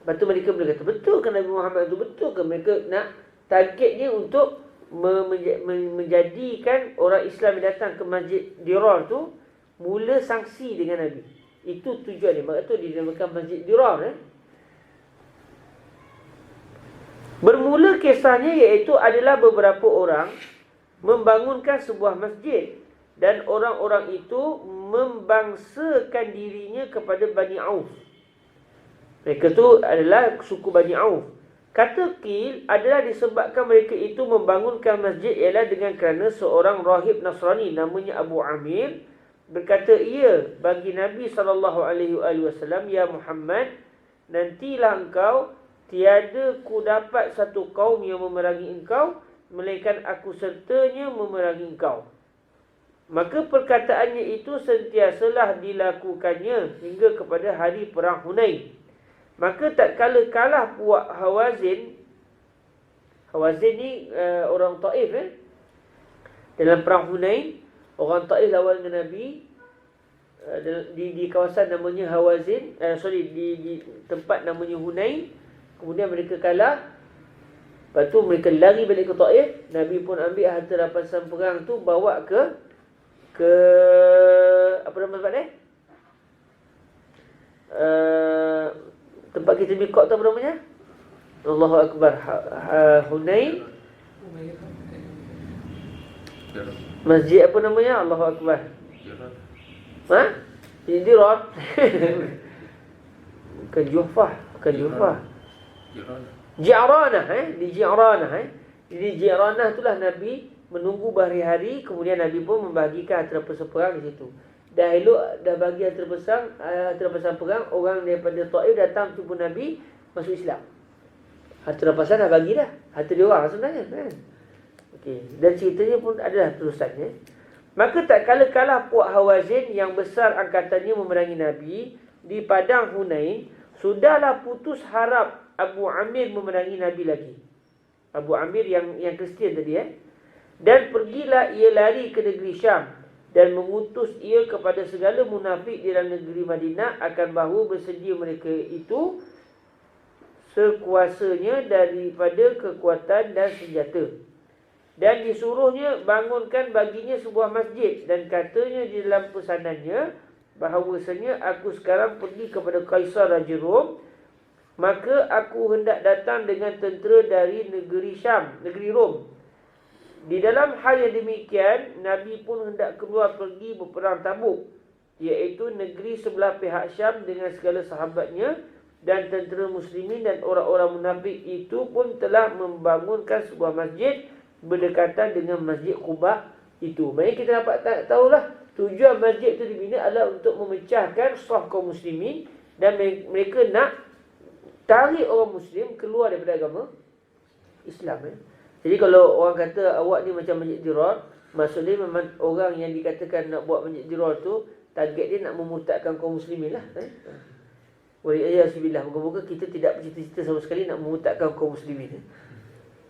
Lepas tu mereka boleh kata, betul ke Nabi Muhammad itu? Betul ke? Mereka nak targetnya untuk menjadikan orang Islam yang datang ke Masjid Dirar tu mula sangsi dengan Nabi. Itu tujuan dia. Maka tu dinamakan Masjid Dirar. Bermula kisahnya iaitu adalah beberapa orang membangunkan sebuah masjid dan orang-orang itu membangsakan dirinya kepada Bani Auf. Mereka tu adalah suku Bani Auf. Kata Qil adalah disebabkan mereka itu membangunkan masjid ialah dengan kerana seorang rahib Nasrani namanya Abu Amir berkata, ia bagi Nabi SAW, ya Muhammad, nantilah engkau, tiada ku dapat satu kaum yang memerangi engkau melainkan aku sertanya memerangi engkau. Maka perkataannya itu sentiasalah dilakukannya hingga kepada hari perang Hunain. Maka tak kalah puak Hawazin. Hawazin ni orang Taif. Dalam perang Hunain, orang Taif lawan dengan Nabi di kawasan namanya Hawazin. Di tempat namanya Hunain. Kemudian mereka kalah. Lepas tu mereka lari balik ke Taif. Nabi pun ambil harta rampasan perang tu bawa ke apa nama tempat ni? Tempat kita mikot tu apa namanya? Allahu Akbar. Hunain. Masjid apa namanya? Allahu Akbar. Dirar. Bukan Juhfah. Ji'ranah. Di Ji'ranah. Jadi Ji'ranah itulah Nabi menunggu berhari-hari. Kemudian Nabi pun membagikan harta rampasan perang di situ. Dah elok, dah bagi harta rampasan perang. Orang daripada Taif datang jumpa Nabi, masuk Islam. Harta rampasan dah bagi dah. Harta dia orang sebenarnya kan. Okey. Dan ceritanya pun adalah terusannya. Maka tak kalah puak Hawazin yang besar angkatannya memerangi Nabi di padang Hunain. Sudahlah putus harap Abu Amir memerangi Nabi lagi. Abu Amir yang Kristian tadi. Dan pergilah ia lari ke negeri Syam dan mengutus ia kepada segala munafik di dalam negeri Madinah akan bahawa bersedia mereka itu sekuasanya daripada kekuatan dan senjata. Dan disuruhnya bangunkan baginya sebuah masjid dan katanya di dalam pesanannya bahawasanya aku sekarang pergi kepada Kaisar Raja Rom, maka aku hendak datang dengan tentera dari negeri Syam, negeri Rom. Di dalam hal yang demikian, Nabi pun hendak keluar pergi berperang Tabuk, iaitu negeri sebelah pihak Syam dengan segala sahabatnya, dan tentera muslimin dan orang-orang munafik itu pun telah membangunkan sebuah masjid berdekatan dengan Masjid Quba itu. Maksudnya kita dapat tahulah tujuan masjid itu dibina adalah untuk memecahkan saf kaum muslimin dan mereka nak tarik orang muslim keluar daripada agama Islam. Jadi kalau orang kata awak ni macam Masjid Dirar, maksudnya memang orang yang dikatakan nak buat Masjid Dirar tu target dia nak memurtadkan kaum muslimin lah. Waliyahzubillah. Moga-moga kita tidak bercita-cita sama sekali nak memurtadkan kaum muslimin.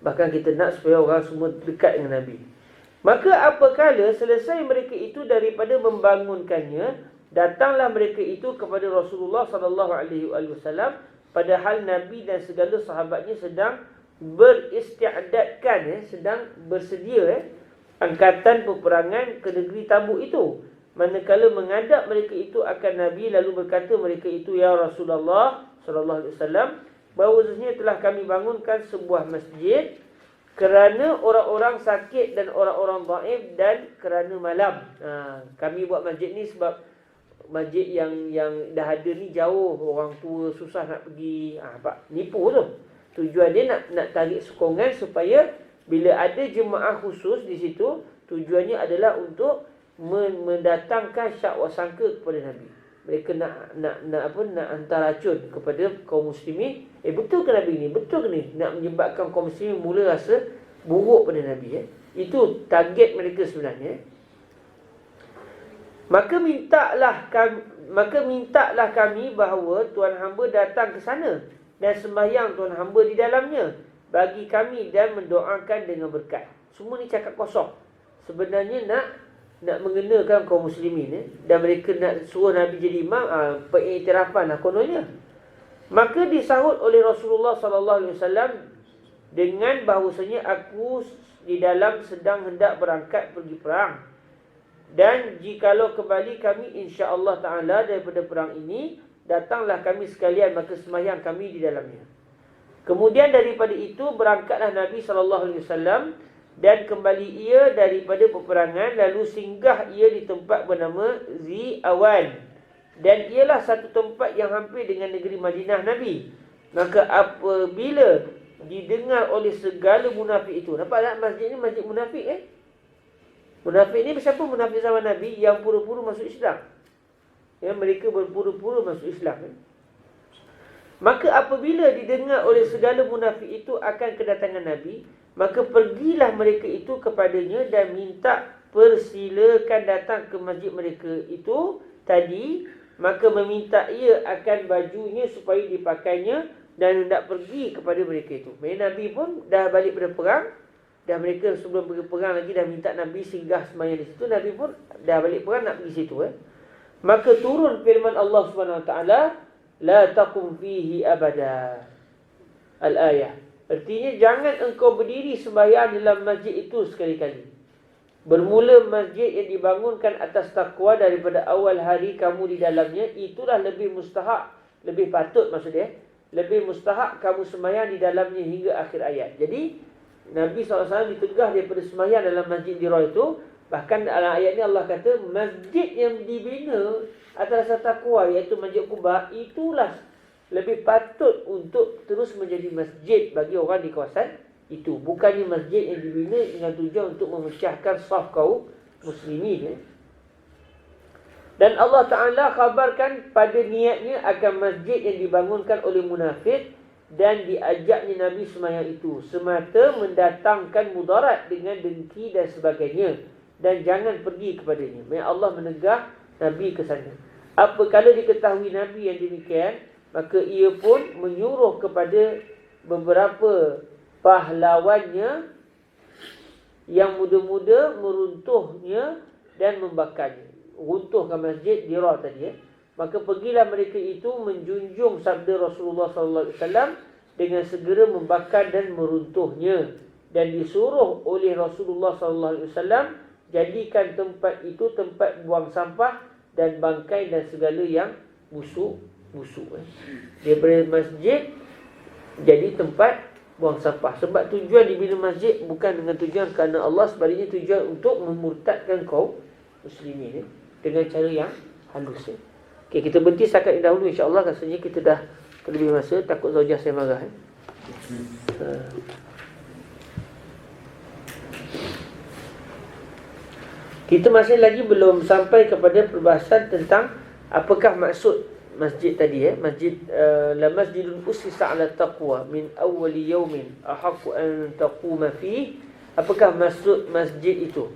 Bahkan kita nak supaya orang semua dekat dengan Nabi. Maka apabila selesai mereka itu daripada membangunkannya, datanglah mereka itu kepada Rasulullah sallallahu alaihi wasallam, padahal Nabi dan segala sahabatnya sedang beristiadadkan, sedang bersedia angkatan peperangan ke negeri Tabuk itu. Manakala menghadap mereka itu akan Nabi, lalu berkata mereka itu, ya Rasulullah sallallahu alaihi wasallam, bahawasanya telah kami bangunkan sebuah masjid kerana orang-orang sakit dan orang-orang dhaif dan kerana malam. Kami buat masjid ni sebab masjid yang dah ada ni jauh, orang tua susah nak pergi. Nipu tu. Tujuan dia nak tarik sokongan supaya bila ada jemaah khusus di situ, tujuannya adalah untuk mendatangkan syak wasangka kepada Nabi. Mereka nak hantar racun kepada kaum muslimin. Betul ke Nabi ni? Betul ke ni? Nak menyebabkan kaum muslimin mula rasa buruk pada Nabi. Itu target mereka sebenarnya. Maka mintalah kami bahawa tuan hamba datang ke sana dan sembahyang tuan hamba di dalamnya bagi kami dan mendoakan dengan berkat. Semua ni cakap kosong. Sebenarnya nak mengenakan kaum muslimin dan mereka nak suruh Nabi jadi imam, pengiktirafan kononnya. Maka disahut oleh Rasulullah sallallahu alaihi wasallam dengan bahawasanya aku di dalam sedang hendak berangkat pergi perang, dan jikalau kembali kami insya-Allah taala daripada perang ini, datanglah kami sekalian maka sembahyang kami di dalamnya. Kemudian daripada itu berangkatlah Nabi sallallahu alaihi wasallam dan kembali ia daripada peperangan, lalu singgah ia di tempat bernama Zi Awan, dan ialah satu tempat yang hampir dengan negeri Madinah Nabi. Maka apabila didengar oleh segala munafik itu, nampak tak masjid ni masjid munafik Munafik ni siapa? Munafik zaman Nabi yang pura-pura masuk Islam. Mereka berpura-pura masuk Islam. Maka apabila didengar oleh segala munafik itu akan kedatangan Nabi, maka pergilah mereka itu kepadanya dan minta persilakan datang ke masjid mereka itu tadi. Maka meminta ia akan bajunya supaya dipakainya dan hendak pergi kepada mereka itu. Nabi pun dah balik pada perang, dan mereka sebelum pergi perang lagi dah minta Nabi singgah sembahyang di situ. Nabi pun dah balik perang nak pergi situ. Maka turun firman Allah Subhanahu Wa Taala, la taqum fihi abada. Al-ayah. Artinya jangan engkau berdiri sembahyang dalam masjid itu sekali-kali. Bermula masjid yang dibangunkan atas takwa daripada awal hari kamu di dalamnya, itulah lebih mustahak, lebih patut maksudnya, lebih mustahak kamu sembahyang di dalamnya hingga akhir ayat. Jadi Nabi SAW ditegah daripada sembahyang dalam masjid Dira itu. Bahkan dalam ayat ni Allah kata masjid yang dibina atas takwa, iaitu Masjid Quba, itulah lebih patut untuk terus menjadi masjid bagi orang di kawasan itu. Bukannya masjid yang dibina dengan tujuan untuk memecahkan saf kaum muslimin. Dan Allah Ta'ala khabarkan pada niatnya akan masjid yang dibangunkan oleh munafik dan diajaknya Nabi sembahyang itu semata mendatangkan mudarat dengan dengki dan sebagainya, dan jangan pergi kepadanya. Allah menegah Nabi ke sana. Apabila diketahui Nabi yang demikian, maka ia pun menyuruh kepada beberapa pahlawannya yang muda-muda meruntuhnya dan membakarnya. Runtuhkan masjid Dira tadi. Maka pergilah mereka itu menjunjung sabda Rasulullah SAW dengan segera membakar dan meruntuhnya, dan disuruh oleh Rasulullah SAW jadikan tempat itu tempat buang sampah dan bangkai dan segala yang busuk. Daripada masjid jadi tempat buang sampah. Sebab tujuan dibina masjid bukan dengan tujuan kerana Allah, sebaliknya tujuan untuk memurtadkan kaum muslimin dengan cara yang halus. Okey, kita berhenti setakat ini dahulu, insya-Allah. Rasanya kita dah terlebih masa, takut Zaujah saya marah. Kita masih lagi belum sampai kepada perbahasan tentang apakah maksud masjid tadi. Masjid la masjidun ussisa 'ala taqwa min awwali yawmin ahaqqu an taquma fihi. Apakah maksud masjid itu?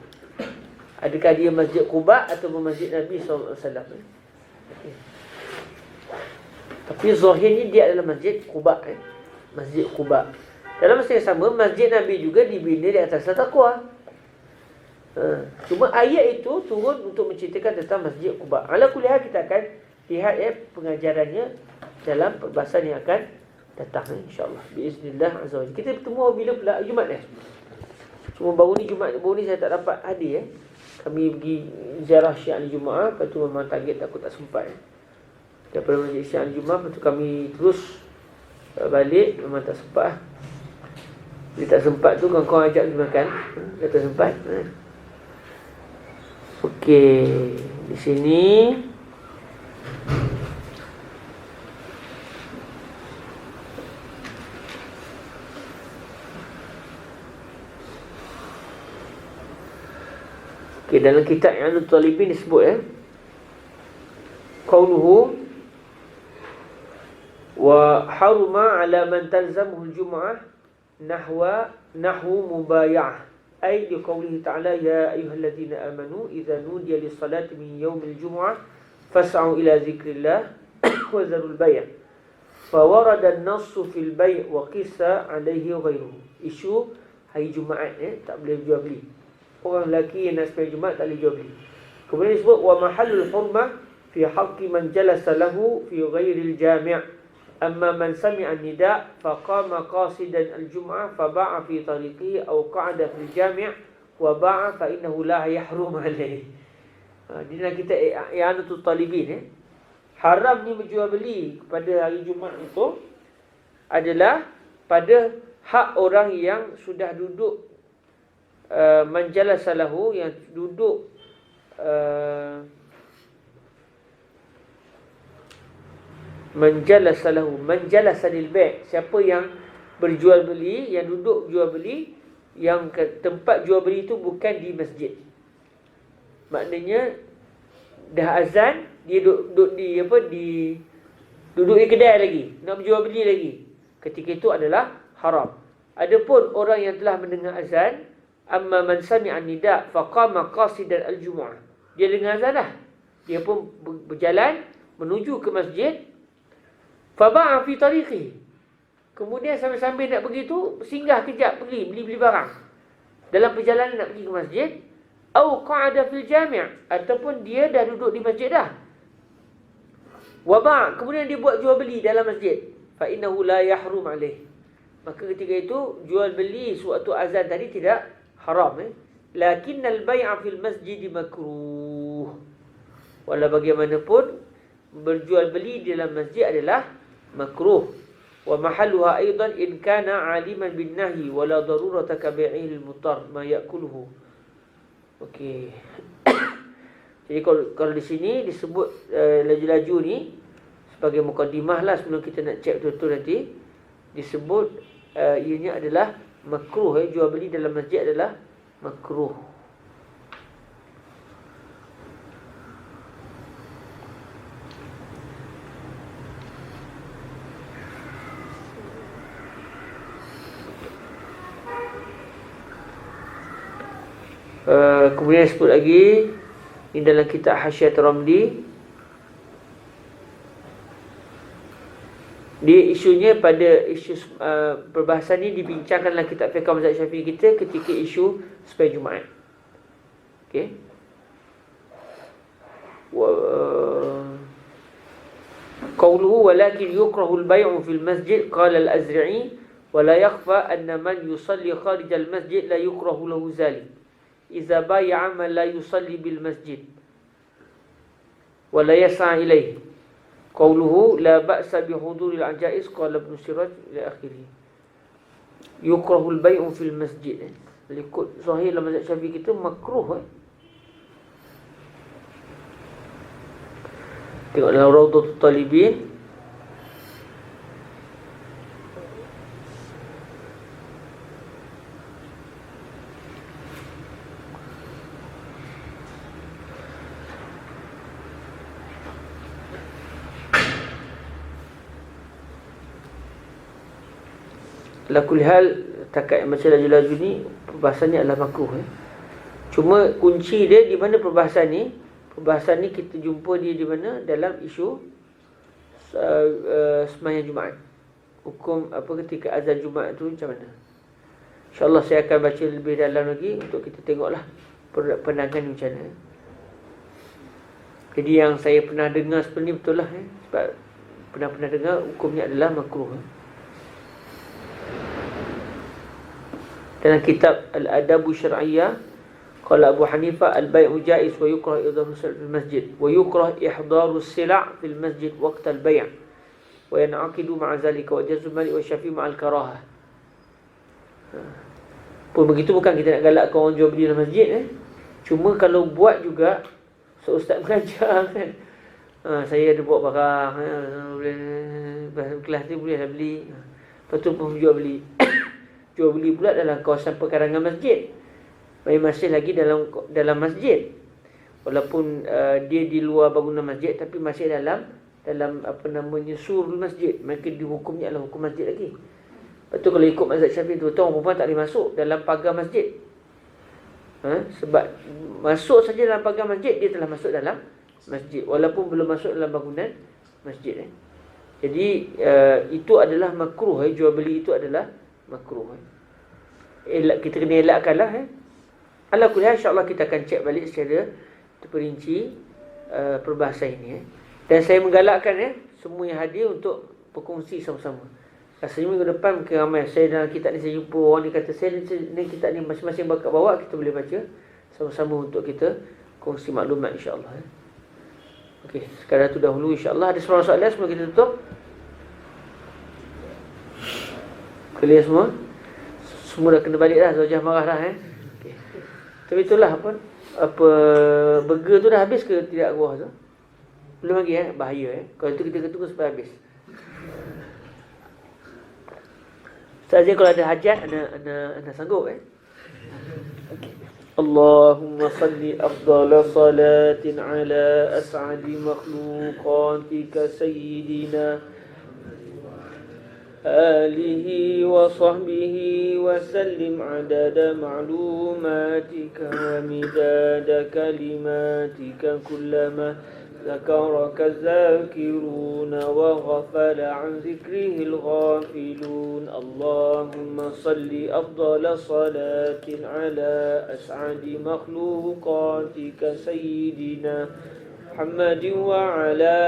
Adakah dia Masjid Quba atau Masjid Nabi SAW? Tapi zahirnya dia adalah Masjid Quba. Masjid Quba. Dalam masa yang sama, masjid Nabi juga dibina di atas taqwa. Cuma ayat itu turun untuk menceritakan tentang Masjid Quba. Ala kulli hal, kita akan lihat pengajarannya dalam perbahasan yang akan datang, insya-Allah. Biiznillah azza wajalla. Kita bertemu bila pula Jumaat Cuma baru ni saya tak dapat hadir Kami pergi ziarah Syiah al-Jumaah, lepas tu memang target takut tak sempat Daripada Masjid Syiah al-Jumaah, lepas tu kami terus balik, memang tak sempat Bila tak sempat tu kawan-kawan ajak pergi makan. Dah tak sempat. Okey, di sini dalam kitab yang Al-Talibin disebut qauluhu wa haruma ala man talzamuhu al-jum'ah nahwu mubay'ah ay li qawlihi ta'ala ya ayyuhalladzina amanu idza nudiya lis-salati min yawmil jum'ah fas'au ila dzikrillah wa zarul bay' fa warada an-nassu fil bay' wa qissa alayhi ghairuhu. Isu hari Jumaat tak boleh jual beli. Orang lelaki yang nak sembahyang Jumaat tak boleh jual beli. Kemudian disebut wa mahallul hurmah fi haqqi man jalasa lahu fi ghairil jami'. Amma man sami'a nida' fa qama qasidan al-jum'ah fa ba'a fi tariqihi aw qa'ada fil jami' wa ba'a fa innahu la yahrum alayhi. Di dalam kita i'anatul talibin haramnya berjual beli pada hari Jumaat itu adalah pada hak orang yang sudah duduk manjala salahu, yang duduk manjala salahu, manjala salil bay', siapa yang berjual beli, yang duduk jual beli, yang tempat jual beli itu bukan di masjid. Maknanya dah azan, dia duduk di duduk di kedai lagi, nak berjual beli lagi. Ketika itu adalah haram. Adapun orang yang telah mendengar azan, amma man sami'a nida' faqama qasidan al-jumu'ah, dia dengar azan dah, dia pun berjalan menuju ke masjid, fa ba'a fi tariqi, kemudian sambil-sambil nak pergi tu singgah kejap beli barang dalam perjalanan nak pergi ke masjid, au qa'ada fil jami', ataupun dia dah duduk di masjid dah, wa ba', kemudian dia buat jual beli dalam masjid, fa innahu la yahrum alaih, maka ketika itu jual beli sewaktu azan tadi tidak haram. Lakinnal bay'a fil masjid makruh. Walau bagaimanapun berjual beli di dalam masjid adalah makruh. Wa mahalluha aidan in kana 'aliman bin nahi wala darurata ka bai'il mutar ma ya'kuluhu. Okey. Jadi kalau di sini disebut laju-laju ni sebagai mukadimah lah, sebelum kita nak cek betul-betul nanti, disebut ianya adalah makruh. Jual beli dalam masjid adalah makruh. Kemudian sebut lagi ini dalam kitab Hasyiat Ramli, dia isunya pada isu perbahasan ini dibincangkan dalam kitab fiqh mazhab Syafi'i kita ketika isu sembahyang Jumaat. Okey. Qauluhu walakin yukrahu al-bay'u fil masjid qala al-Azra'i wa la yakhfa anna man yusalli kharij al-masjid la yukrahu lahu zalik idza bay'a man la yusalli bil masjid wa la yas'a ilayhi. Qauluhu la ba'sa bi huduril ajaiz qala Ibn Siraj ila akhirih. Yukrahul bay'u fil masjid. Ikut zahir dalam mazhab Syafi'i kita makruh. Tengok dalam Rawdatul Talibin. Lakul hal takat macam laju-laju ni perbahasannya adalah makruh. Cuma kunci dia di mana perbahasan ni? Perbahasan ni kita jumpa dia di mana? Dalam isu sembahyang Jumaat. hukum apa ketika azan Jumaat tu macam mana. InsyaAllah saya akan baca lebih dalam lagi untuk kita tengoklah pandangan macam mana. Jadi yang saya pernah dengar seperti ni betul lah sebab pernah dengar hukumnya adalah makruh. Dalam kitab Al-Adabu Syar'iyyah, qala Abu Hanifah al-bay'u jaiz wa yukrah idharu sil fil masjid wa yukrah ihdaru sila' fil masjid waqt al-bay' wa yan'aqidu ma'a zalika wa jazmu Malik wa Syafi'i ma'al karahah. Pun begitu bukan kita nak galakkan orang jual beli dalam masjid Cuma kalau buat juga ustaz mengajar kan. Saya ada bawa barang boleh kelas ni boleh beli. Lepas tu pun jual beli. Jual beli pula dalam kawasan perkarangan masjid. Masih lagi dalam masjid. Walaupun dia di luar bangunan masjid tapi masih dalam apa namanya surul masjid. Maka dihukumnya adalah hukum masjid lagi. Lepas tu kalau ikut mazhab Syafi'i tu orang perempuan tak boleh masuk dalam pagar masjid. Sebab masuk saja dalam pagar masjid dia telah masuk dalam masjid walaupun belum masuk dalam bangunan masjid. Jadi itu adalah makruh. Jual beli itu adalah makruh. Kita kena elakkanlah. Ala kulli hal insya-Allah kita akan cek balik secara terperinci perbahasan ini. Dan saya menggalakkan semua yang hadir untuk berkongsi sama-sama. Rasanya minggu depan mungkin ramai. Saya dalam kitab ni saya jumpa orang ni kata saya ni kitab ni masing-masing bawa kita boleh baca sama-sama untuk kita kongsi maklumat insya-Allah. Okey, sekadar tu dahulu insya-Allah. Ada soalan sebelum kita tutup? Clear semua? Semua dah kena balik dah, Zaujah marah dah Okay. Tapi itulah apa burger tu dah habis ke tidak buah tu? Belum lagi bahaya Kalau itu kita tunggu sampai habis. Ustaz kalau ada hajat anda sanggup Okay. Allahumma salli afdala salatin ala as'adi makhluqatika sayyidina alihi wa sahbihi wa sallim adada ma'lumatika wa midada kalimatika kullama ذكرك الذاكرون وغفل عن ذكره الغافلون اللهم صل أفضل صلاة على أسعد مخلوقاتك سيدنا محمد وعلى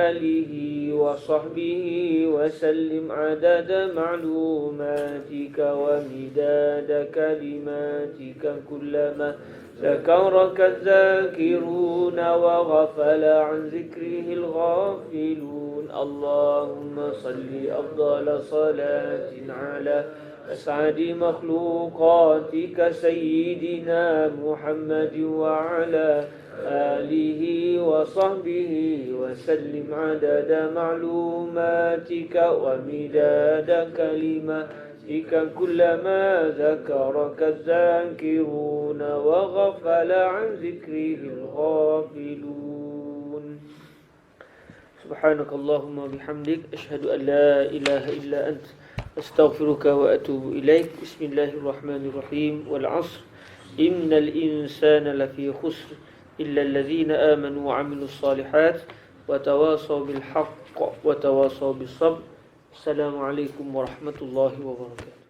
آله وصحبه وسلم عدد معلوماتك ومداد كلماتك كلما ذكرك الذاكرون وغفل عن ذكره الغافلون اللهم صل أفضل صلاة على أسعد مخلوقاتك سيدنا محمد وعلى آله وصحبه وسلم عدد معلوماتك ومداد كلماتك كلما ذكرك الذاكرون وغفل عن ذكره الغافلون سبحانك اللهم وبحمدك أشهد أن لا إله إلا أنت أستغفرك وأتوب إليك بسم الله الرحمن الرحيم والعصر إن الإنسان لفي خسر إلا الذين آمنوا وعملوا الصالحات وتواصوا بالحق وتواصوا بالصبر السلام عليكم ورحمة الله وبركاته.